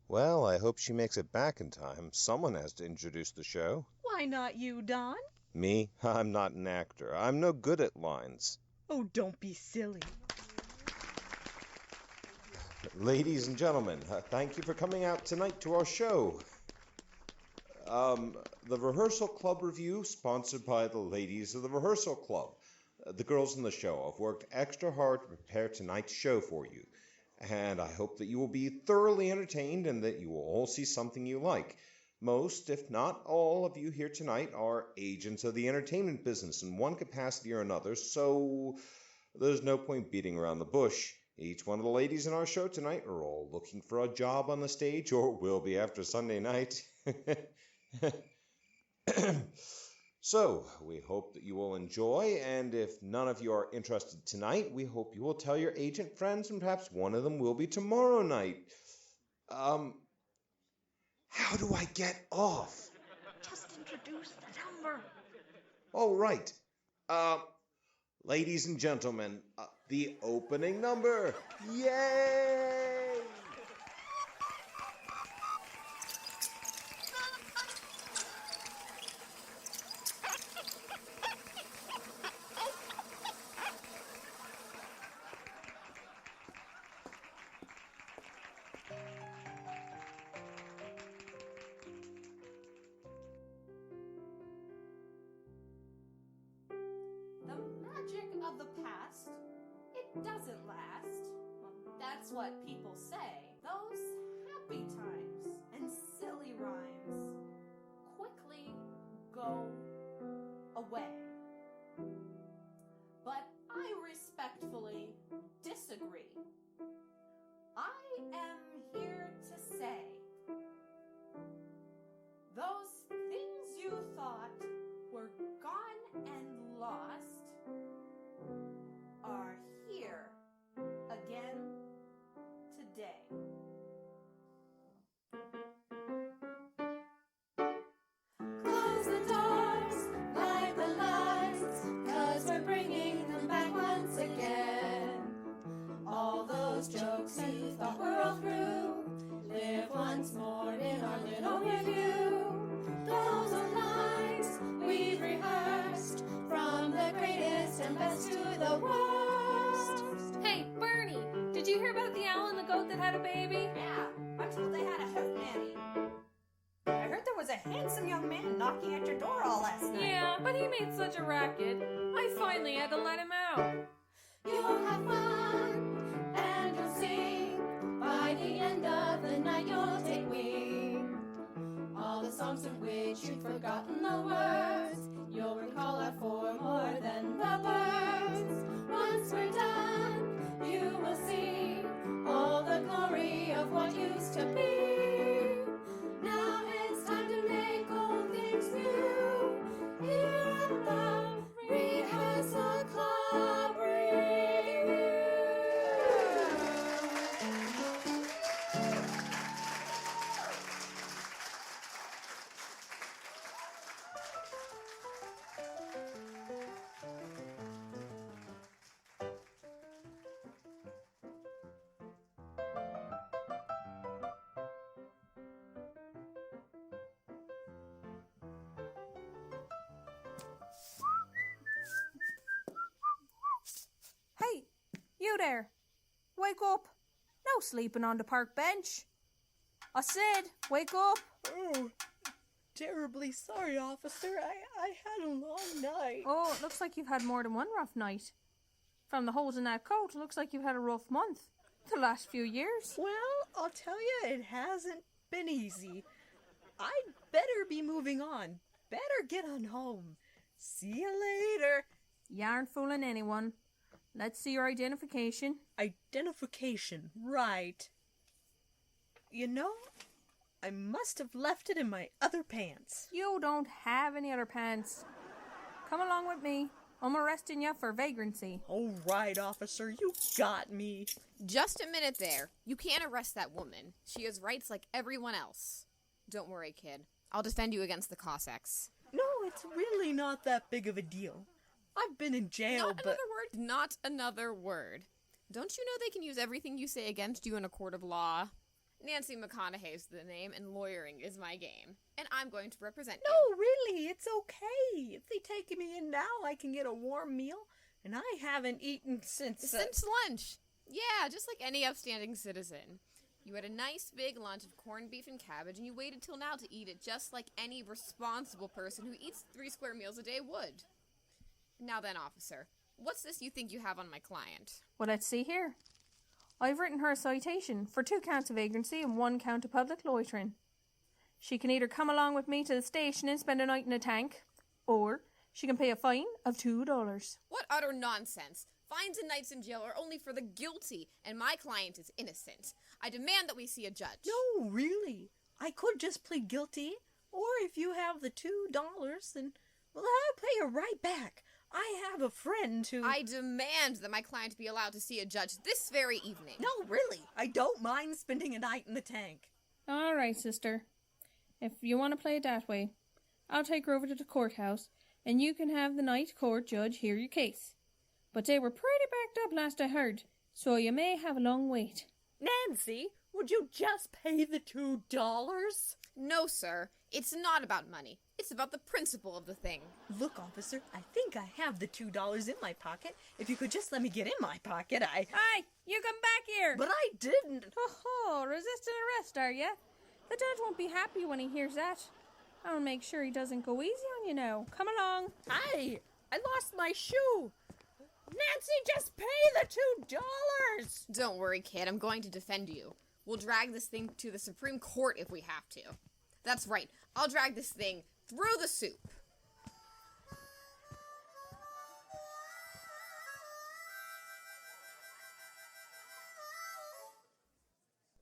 Well, I hope she makes it back in time. Someone has to introduce the show. Why not you, Don? Me? I'm not an actor. I'm no good at lines. Oh, don't be silly. Ladies and gentlemen, thank you for coming out tonight to our show. The Rehearsal Club Revue, sponsored by the ladies of the Rehearsal Club. The girls in the show have worked extra hard to prepare tonight's show for you. And I hope that you will be thoroughly entertained and that you will all see something you like. Most, if not all, of you here tonight are agents of the entertainment business in one capacity or another, so there's no point beating around the bush. Each one of the ladies in our show tonight are all looking for a job on the stage, or will be after Sunday night. So, we hope that you will enjoy, and if none of you are interested tonight, we hope you will tell your agent friends, and perhaps one of them will be tomorrow night. How do I get off? Just introduce the number. Oh, right. Ladies and gentlemen, the opening number. Yay! Of the past, it doesn't last. Well, that's what people say. Those happy times and silly rhymes quickly go away. But I respectfully disagree. I am here to say those things you thought were gone and lost are here again today. Close the doors, light the lights, 'cause we're bringing them back once again. All those jokes you thought were all through live once more in our little review. Those are lines we've rehearsed from the greatest and best to the worst. Hey, Burnie, did you hear about the owl and the goat that had a baby? Yeah, I'm told they had a hoot nanny. I heard there was a handsome young man knocking at your door all last night. Yeah, but he made such a racket. I finally had to let him out. You'll have fun and you'll sing. By the end of the night you'll take wing. All the songs in which you'd forgotten the words, you'll recall are for more than the birds. Once we're done, you will see all the glory of what you You there! Wake up! No sleeping on the park bench! I said, wake up! Oh, terribly sorry, officer. I had a long night. Oh, it looks like you've had more than one rough night. From the holes in that coat, it looks like you've had a rough month. The last few years. Well, I'll tell you, it hasn't been easy. I'd better be moving on. Better get on home. See you later. You aren't fooling anyone. Let's see your identification. Identification, right. You know, I must have left it in my other pants. You don't have any other pants. Come along with me. I'm arresting you for vagrancy. All right, officer, you got me. Just a minute there. You can't arrest that woman. She has rights like everyone else. Don't worry, kid. I'll defend you against the Cossacks. No, it's really not that big of a deal. I've been in jail, Not another word. Not another word. Don't you know they can use everything you say against you in a court of law? Nancy McConaughey's the name, and lawyering is my game. And I'm going to represent you. No, really, it's okay. If they take me in now, I can get a warm meal, and I haven't eaten since lunch. Yeah, just like any upstanding citizen. You had a nice big lunch of corned beef and cabbage, and you waited till now to eat it just like any responsible person who eats 3 square meals a day would. Now then, officer, what's this you think you have on my client? Well, let's see here. I've written her a citation for 2 counts of vagrancy and 1 count of public loitering. She can either come along with me to the station and spend a night in a tank, or she can pay a fine of $2. What utter nonsense! Fines and nights in jail are only for the guilty, and my client is innocent. I demand that we see a judge. No, really. I could just plead guilty, or if you have the $2, then, well, I'll pay you right back. I have a friend who... I demand that my client be allowed to see a judge this very evening. No, really. I don't mind spending a night in the tank. All right, sister. If you want to play it that way, I'll take her over to the courthouse, and you can have the night court judge hear your case. But they were pretty backed up last I heard, so you may have a long wait. Nancy, would you just pay the $2? No, sir. It's not about money. It's about the principle of the thing. Look, officer, I think I have the $2 in my pocket. If you could just let me get in my pocket, Hey, you come back here! But I didn't! Oh, resisting arrest, are you? The judge won't be happy when he hears that. I'll make sure he doesn't go easy on you now. Come along. Hey, I lost my shoe! Nancy, just pay the $2! Don't worry, kid. I'm going to defend you. We'll drag this thing to the Supreme Court if we have to. That's right. I'll drag this thing through the soup.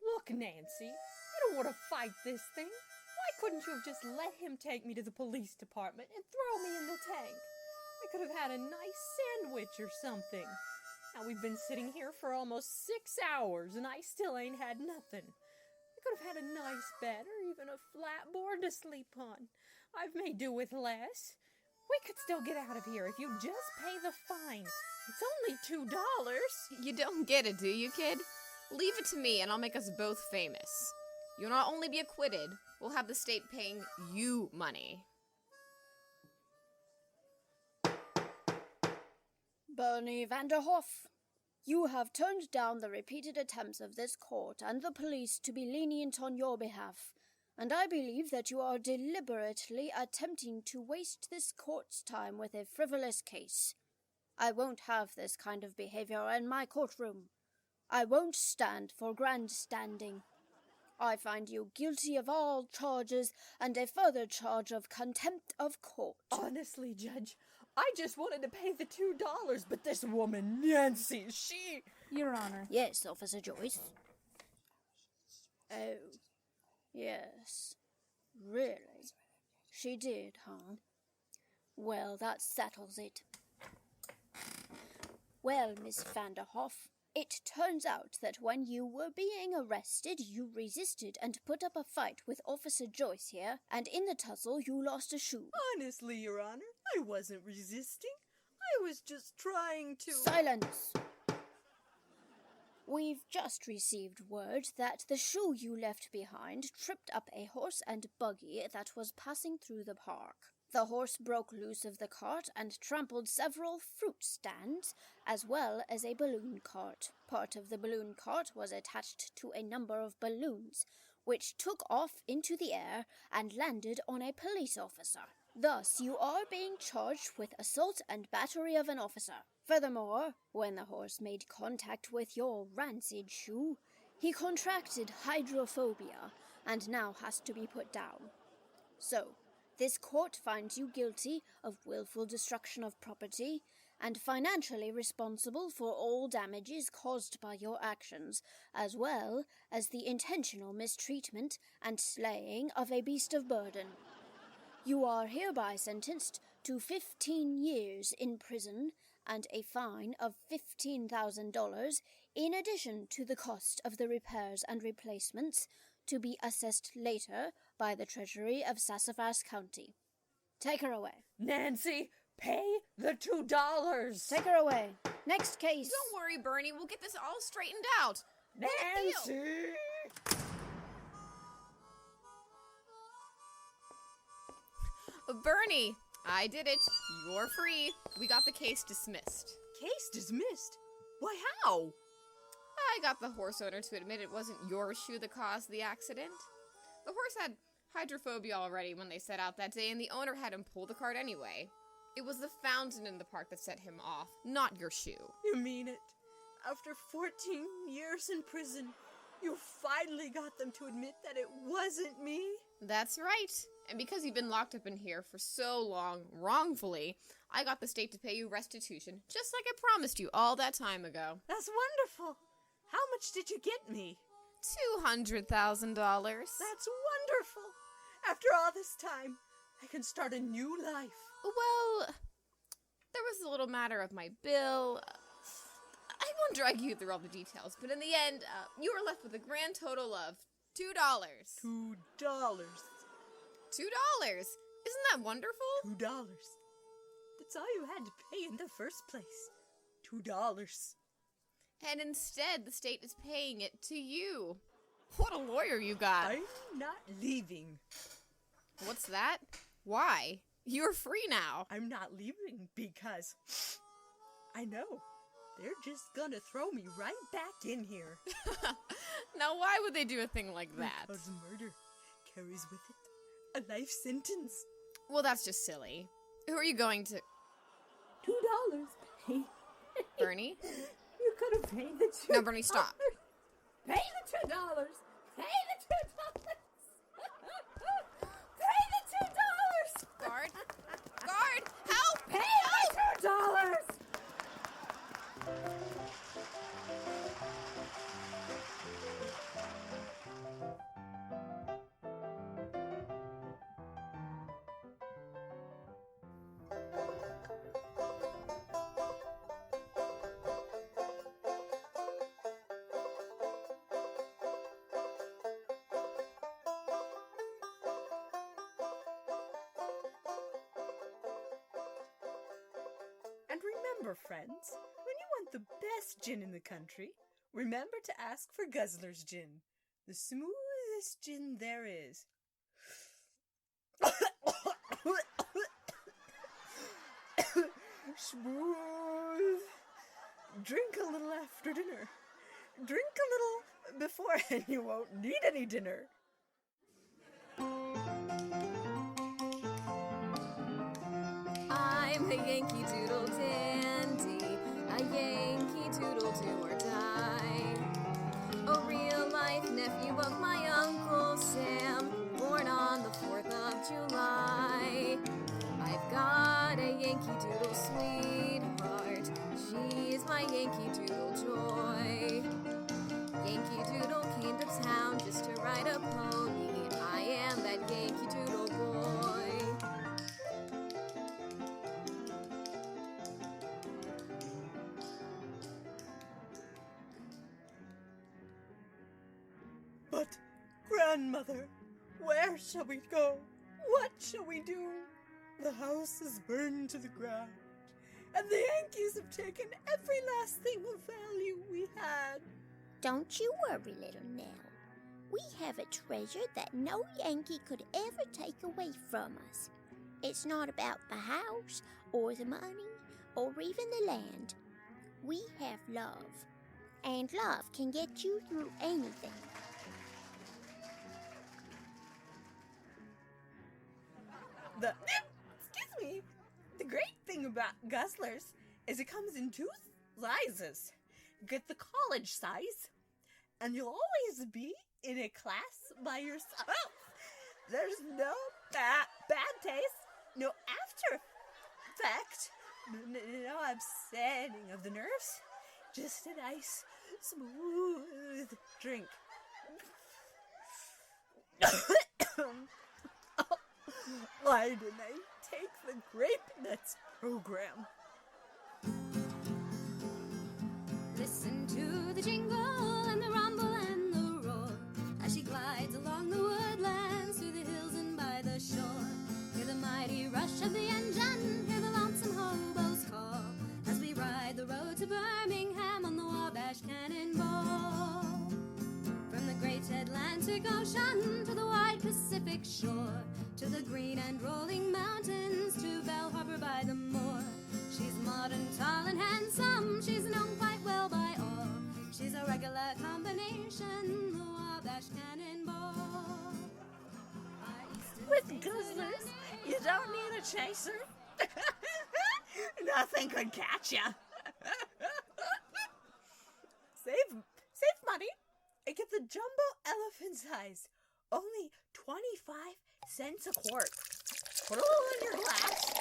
Look, Nancy, I don't want to fight this thing. Why couldn't you have just let him take me to the police department and throw me in the tank? I could have had a nice sandwich or something. Now we've been sitting here for almost 6 hours and I still ain't had nothing. I could have had a nice bed or even a flat board to sleep on. I've made do with less. We could still get out of here if you just pay the fine. It's only $2. You don't get it, do you, kid? Leave it to me and I'll make us both famous. You'll not only be acquitted, we'll have the state paying you money. Burnie Vanderhoff, you have turned down the repeated attempts of this court and the police to be lenient on your behalf, and I believe that you are deliberately attempting to waste this court's time with a frivolous case. I won't have this kind of behavior in my courtroom. I won't stand for grandstanding. I find you guilty of all charges and a further charge of contempt of court. Honestly, Judge, I just wanted to pay the $2, but this woman, Nancy, she... Your Honor. Yes, Officer Joyce. Oh, yes. Really? She did, huh? Well, that settles it. Well, Miss Vanderhoff, it turns out that when you were being arrested, you resisted and put up a fight with Officer Joyce here, and in the tussle you lost a shoe. Honestly, Your Honor, I wasn't resisting. I was just trying to... Silence! We've just received word that the shoe you left behind tripped up a horse and buggy that was passing through the park. The horse broke loose of the cart and trampled several fruit stands, as well as a balloon cart. Part of the balloon cart was attached to a number of balloons, which took off into the air and landed on a police officer. Thus, you are being charged with assault and battery of an officer. Furthermore, when the horse made contact with your rancid shoe, he contracted hydrophobia and now has to be put down. So, this court finds you guilty of willful destruction of property and financially responsible for all damages caused by your actions, as well as the intentional mistreatment and slaying of a beast of burden. You are hereby sentenced to 15 years in prison and a fine of $15,000 in addition to the cost of the repairs and replacements to be assessed later by the Treasury of Sassafras County. Take her away. Nancy, pay the $2. Take her away. Next case. Don't worry, Burnie. We'll get this all straightened out. Nancy! Burnie, I did it. You're free. We got the case dismissed. Case dismissed? Why, how? I got the horse owner to admit it wasn't your shoe that caused the accident. The horse had hydrophobia already when they set out that day, and the owner had him pull the cart anyway. It was the fountain in the park that set him off, not your shoe. You mean it? After 14 years in prison, you finally got them to admit that it wasn't me? That's right. And because you've been locked up in here for so long, wrongfully, I got the state to pay you restitution, just like I promised you all that time ago. That's wonderful. How much did you get me? $200,000. That's wonderful. After all this time, I can start a new life. Well, there was a little matter of my bill. I won't drag you through all the details, but in the end, you were left with a grand total of $2. $2. $2. Isn't that wonderful? $2. That's all you had to pay in the first place. $2. And instead, the state is paying it to you. What a lawyer you got. I'm not leaving. What's that? Why? You're free now. I'm not leaving because I know they're just gonna throw me right back in here. Now, why would they do a thing like that? Because murder carries with it a life sentence. Well, that's just silly. Who are you going to... $2. Pay. Burnie? You could have paid the $2. No, Burnie, stop. Pay the $2. Pay the $2. Pay the $2. Guard! Guard! Help! Pay Help! the $2. And remember, friends, when you want the best gin in the country, remember to ask for Guzzler's Gin, the smoothest gin there is. Smooth. Drink a little after dinner. Drink a little before and you won't need any dinner. I'm a Yankee Doodle dandy, a Yankee Doodle do or die. A real-life nephew of my Uncle Sam, born on the 4th of July. I've got a Yankee Doodle sweetheart, she's my Yankee Doodle joy. Yankee Doodle came to town just to ride a pony, I am that Yankee Doodle boy. But, Grandmother, where shall we go? What shall we do? The house is burned to the ground, and the Yankees have taken every last thing of value we had. Don't you worry, little Nell. We have a treasure that no Yankee could ever take away from us. It's not about the house, or the money, or even the land. We have love. And love can get you through anything. Excuse me. The great thing about Guzzlers is it comes in two sizes. Get the college size, and you'll always be in a class by yourself. There's no bad taste, no after effect, no upsetting of the nerves. Just a nice, smooth drink. Why didn't I take the Grape Nuts program? Listen to the jingle and the rumble and the roar as she glides along the woodlands, through the hills and by the shore. Hear the mighty rush of the engine, hear the lonesome hobo's call as we ride the road to Birmingham on the Wabash Cannonball. From the great Atlantic Ocean to the wide Pacific shore, to the green and rolling mountains, to Belle Harbor by the moor. She's modern, tall, and handsome. She's known quite well by all. She's a regular combination, the Wabash Cannonball. With Guzzlers, you don't need a chaser. Nothing could catch ya. Save money and get the jumbo elephant size. Only 25 cents a quart. Put a little in your glass,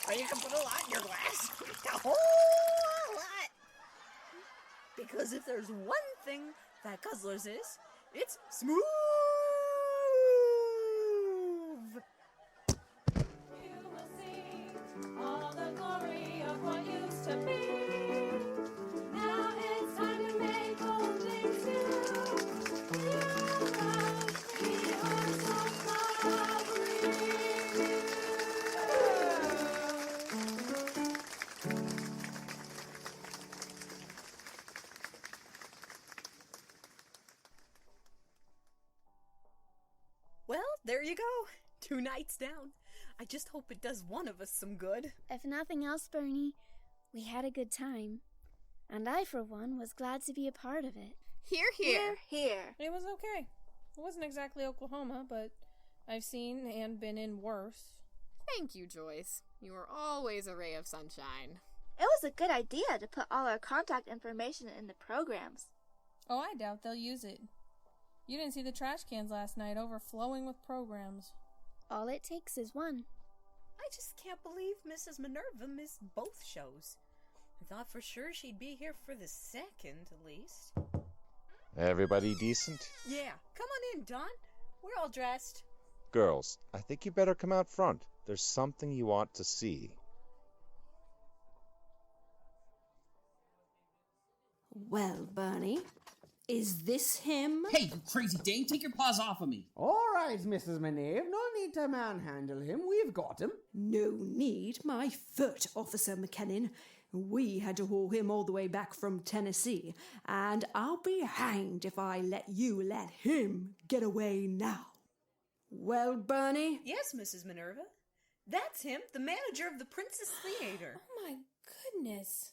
or you can put a lot in your glass. A whole lot. Because if there's one thing that Guzzlers is, it's smooth. You will see all the glory of what used to be. Now it's time to make old things new. Rehearsal Club Revue. Well, there you go. 2 nights down. I just hope it does one of us some good. If nothing else, Burnie, we had a good time. And I, for one, was glad to be a part of it. Hear, hear. Here. It was okay. It wasn't exactly Oklahoma, but I've seen and been in worse. Thank you, Joyce. You are always a ray of sunshine. It was a good idea to put all our contact information in the programs. Oh, I doubt they'll use it. You didn't see the trash cans last night overflowing with programs. All it takes is one. I just can't believe Mrs. Minerva missed both shows. I thought for sure she'd be here for the second, at least. Everybody decent? Yeah, come on in, Don. We're all dressed. Girls, I think you better come out front. There's something you ought to see. Well, Burnie, is this him? Hey, you crazy dame, take your paws off of me. All right, Mrs. Manave, no need to manhandle him. We've got him. No need. My foot, Officer McKinnon. We had to haul him all the way back from Tennessee, and I'll be hanged if I let you let him get away now. Well, Burnie? Yes, Mrs. Minerva. That's him, the manager of the Princess Theater. Oh my goodness.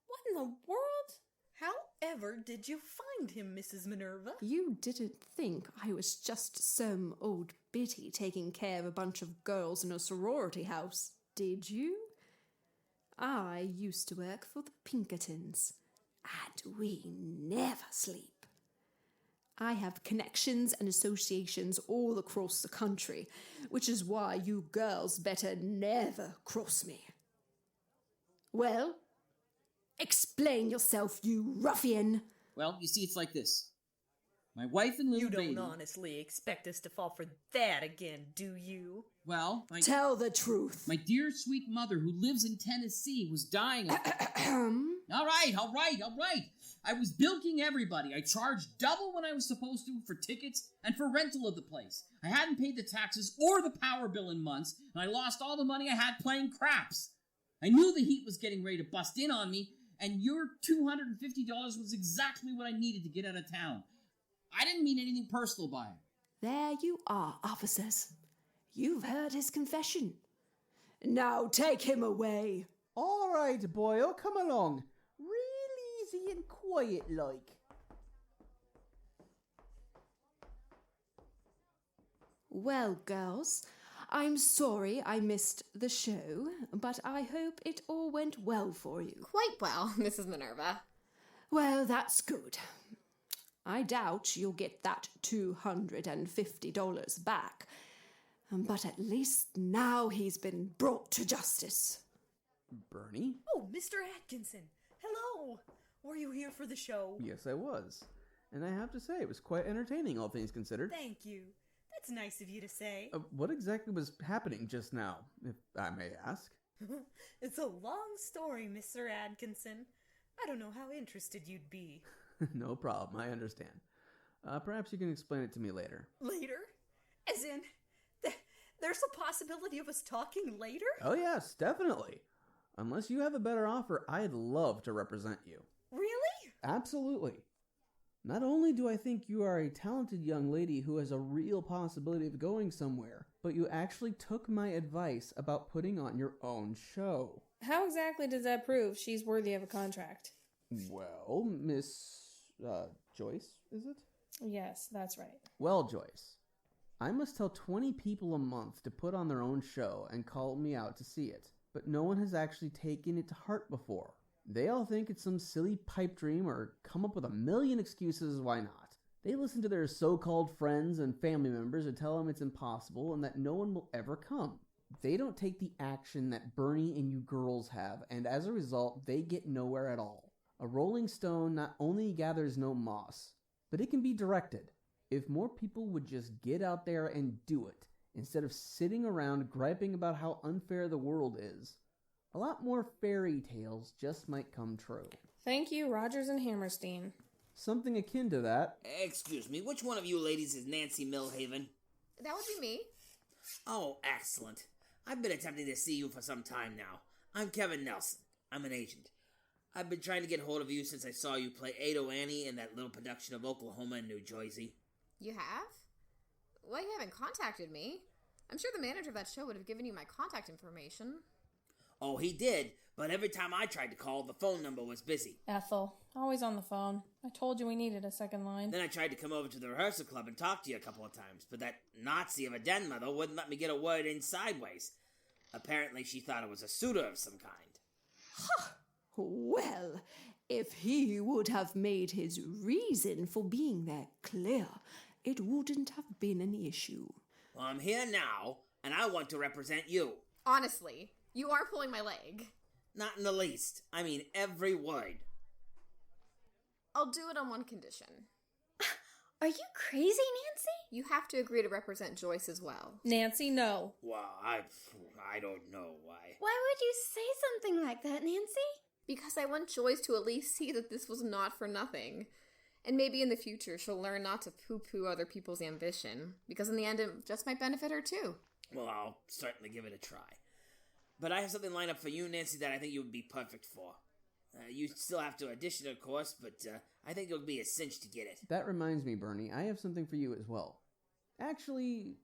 What in the world? However did you find him, Mrs. Minerva? You didn't think I was just some old biddy taking care of a bunch of girls in a sorority house, did you? I used to work for the Pinkertons, and we never sleep. I have connections and associations all across the country, which is why you girls better never cross me. Well, explain yourself, you ruffian. Well, you see, it's like this. My wife and little baby... You don't honestly expect us to fall for that again, do you? Well, Tell the truth. My dear sweet mother, who lives in Tennessee, was dying of... All right. I was bilking everybody. I charged double when I was supposed to for tickets and for rental of the place. I hadn't paid the taxes or the power bill in months, and I lost all the money I had playing craps. I knew the heat was getting ready to bust in on me, and your $250 was exactly what I needed to get out of town. I didn't mean anything personal by it. There you are, officers. You've heard his confession. Now take him away. All right, boyo, come along. Real easy and quiet like. Well, girls, I'm sorry I missed the show, but I hope it all went well for you. Quite well, Mrs. Minerva. Well, that's good. I doubt you'll get that $250 back, but at least now he's been brought to justice. Burnie? Oh, Mr. Atkinson. Hello. Were you here for the show? Yes, I was. And I have to say, it was quite entertaining, all things considered. Thank you. That's nice of you to say. What exactly was happening just now, if I may ask? It's a long story, Mr. Atkinson. I don't know how interested you'd be. No problem, I understand. Perhaps you can explain it to me later. Later? As in, there's a possibility of us talking later? Oh yes, definitely. Unless you have a better offer, I'd love to represent you. Really? Absolutely. Not only do I think you are a talented young lady who has a real possibility of going somewhere, but you actually took my advice about putting on your own show. How exactly does that prove she's worthy of a contract? Well, Miss Joyce, is it? Yes, that's right. Well, Joyce, I must tell 20 people a month to put on their own show and call me out to see it, but no one has actually taken it to heart before. They all think it's some silly pipe dream or come up with a million excuses why not. They listen to their so-called friends and family members and tell them it's impossible and that no one will ever come. They don't take the action that Burnie and you girls have, and as a result, they get nowhere at all. A rolling stone not only gathers no moss, but it can be directed. If more people would just get out there and do it, instead of sitting around griping about how unfair the world is, a lot more fairy tales just might come true. Thank you, Rogers and Hammerstein. Something akin to that. Excuse me, which one of you ladies is Nancy Millhaven? That would be me. Oh, excellent. I've been attempting to see you for some time now. I'm Kevin Nelson. I'm an agent. I've been trying to get hold of you since I saw you play Ado Annie in that little production of Oklahoma and New Jersey. You have? Why you haven't contacted me? I'm sure the manager of that show would have given you my contact information. Oh, he did, but every time I tried to call, the phone number was busy. Ethel, always on the phone. I told you we needed a second line. Then I tried to come over to the rehearsal club and talk to you a couple of times, but that Nazi of a den mother wouldn't let me get a word in sideways. Apparently she thought it was a suitor of some kind. Ha! Well, if he would have made his reason for being there clear, it wouldn't have been an issue. Well, I'm here now, and I want to represent you. Honestly, you are pulling my leg. Not in the least. I mean every word. I'll do it on one condition. Are you crazy, Nancy? You have to agree to represent Joyce as well. Nancy, no. Well, I don't know why. Why would you say something like that, Nancy? Because I want Joyce to at least see that this was not for nothing. And maybe in the future she'll learn not to poo-poo other people's ambition. Because in the end it just might benefit her too. Well, I'll certainly give it a try. But I have something lined up for you, Nancy, that I think you would be perfect for. You still have to audition, of course, but I think it'll be a cinch to get it. That reminds me, Burnie, I have something for you as well. Actually,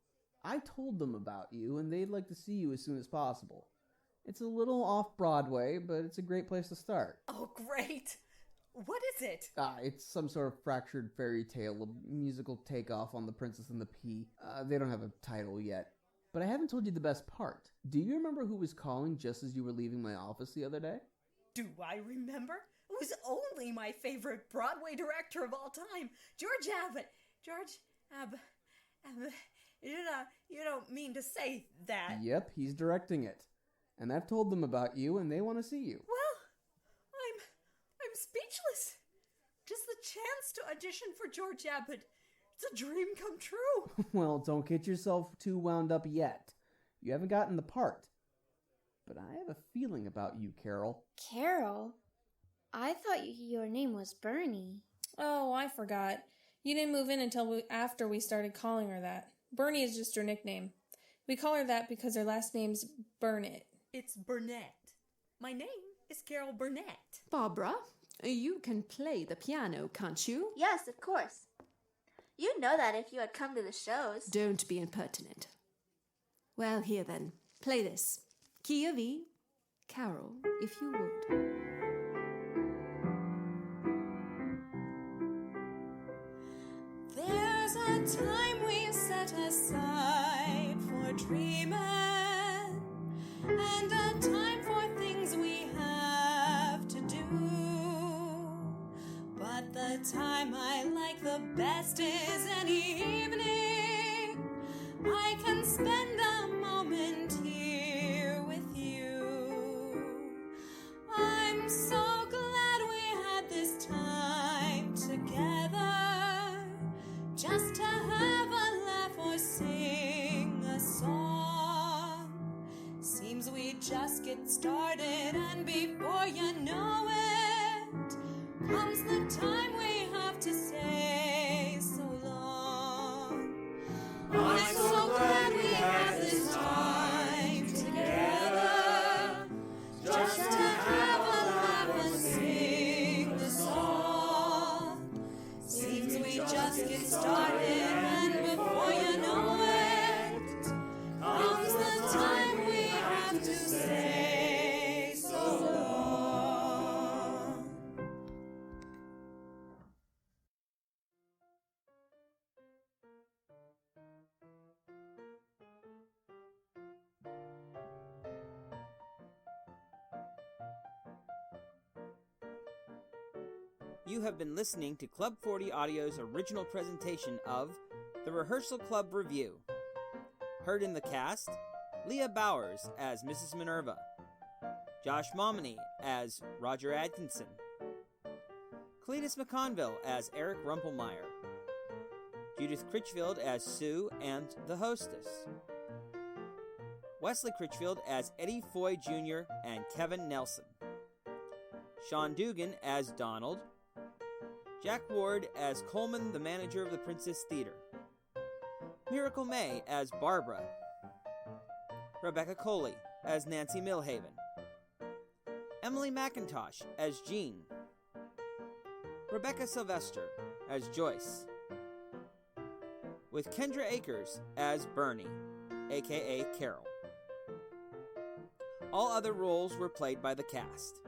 I told them about you, and they'd like to see you as soon as possible. It's a little off-Broadway, but it's a great place to start. Oh, great! What is it? It's some sort of fractured fairy tale, a musical takeoff on The Princess and the Pea. They don't have a title yet. But I haven't told you the best part. Do you remember who was calling just as you were leaving my office the other day? Do I remember? It was only my favorite Broadway director of all time, George Abbott. George Abbott. You don't mean to say that. Yep, he's directing it. And I've told them about you, and they want to see you. Well, I'm speechless. Just the chance to audition for George Abbott. It's a dream come true. Well, don't get yourself too wound up yet. You haven't gotten the part. But I have a feeling about you, Carol. Carol? I thought your name was Burnie. Oh, I forgot. You didn't move in until after we started calling her that. Burnie is just her nickname. We call her that because her last name's Burnett. It's Burnett. My name is Carol Burnett. Barbara, you can play the piano, can't you? Yes, of course. You'd know that if you had come to the shows. Don't be impertinent. Well, here then. Play this. Key of E, Carol, if you would. There's a time we set aside for dreaming, and a time for things we have to do. But the time I like the best is any evening I can spend a moment here with you. I'm so glad we had this time together, just to have a laugh or sing a song. Seems we just get started, and before you know it, comes the time we have to say so long. I'm so glad we had this time together, just to have a laugh and sing the song. Seems we just get started, and before you know it, comes the time we have to say so long. You have been listening to Club 40 Audio's original presentation of the Rehearsal Club Revue. Heard in the cast, Leah Bowers as Mrs. Minerva, Josh Momini as Roger Atkinson, Cletus McConville as Eric Rumpelmeyer, Judith Critchfield as Sue and the hostess, Wesley Critchfield as Eddie Foy Jr. and Kevin Nelson, Sean Dugan as Donald, Jack Ward as Coleman, the manager of the Princess Theater, Miracle May as Barbara, Rebecca Coley as Nancy Milhaven, Emily McIntosh as Jean, Rebecca Sylvester as Joyce, with Kendra Akers as Burnie, aka Carol. All other roles were played by the cast.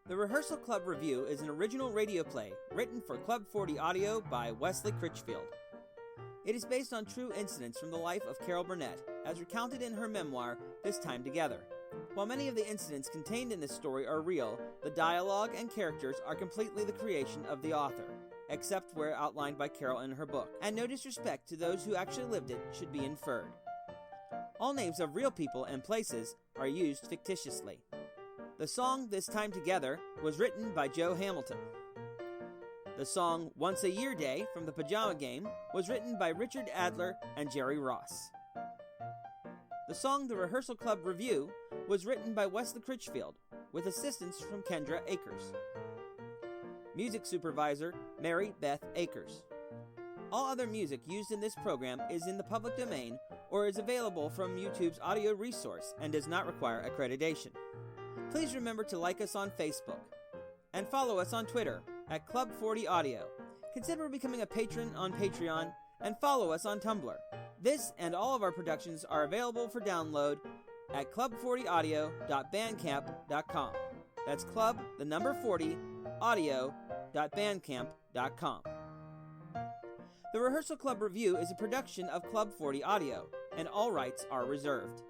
The Rehearsal Club Revue is an original radio play written for Club 40 Audio by Wesley Critchfield. It is based on true incidents from the life of Carol Burnett, as recounted in her memoir, This Time Together. While many of the incidents contained in this story are real, the dialogue and characters are completely the creation of the author, except where outlined by Carol in her book, and no disrespect to those who actually lived it should be inferred. All names of real people and places are used fictitiously. The song This Time Together was written by Joe Hamilton. The song Once a Year Day from the Pajama Game was written by Richard Adler and Jerry Ross. The song The Rehearsal Club Revue was written by Wesley Critchfield, with assistance from Kendra Akers. Music supervisor Mary Beth Akers. All other music used in this program is in the public domain or is available from YouTube's audio resource and does not require accreditation. Please remember to like us on Facebook and follow us on Twitter at Club 40 Audio. Consider becoming a patron on Patreon and follow us on Tumblr. This and all of our productions are available for download at club40audio.bandcamp.com. That's club, the number 40, audio.bandcamp.com. The Rehearsal Club Revue is a production of Club 40 Audio, and all rights are reserved.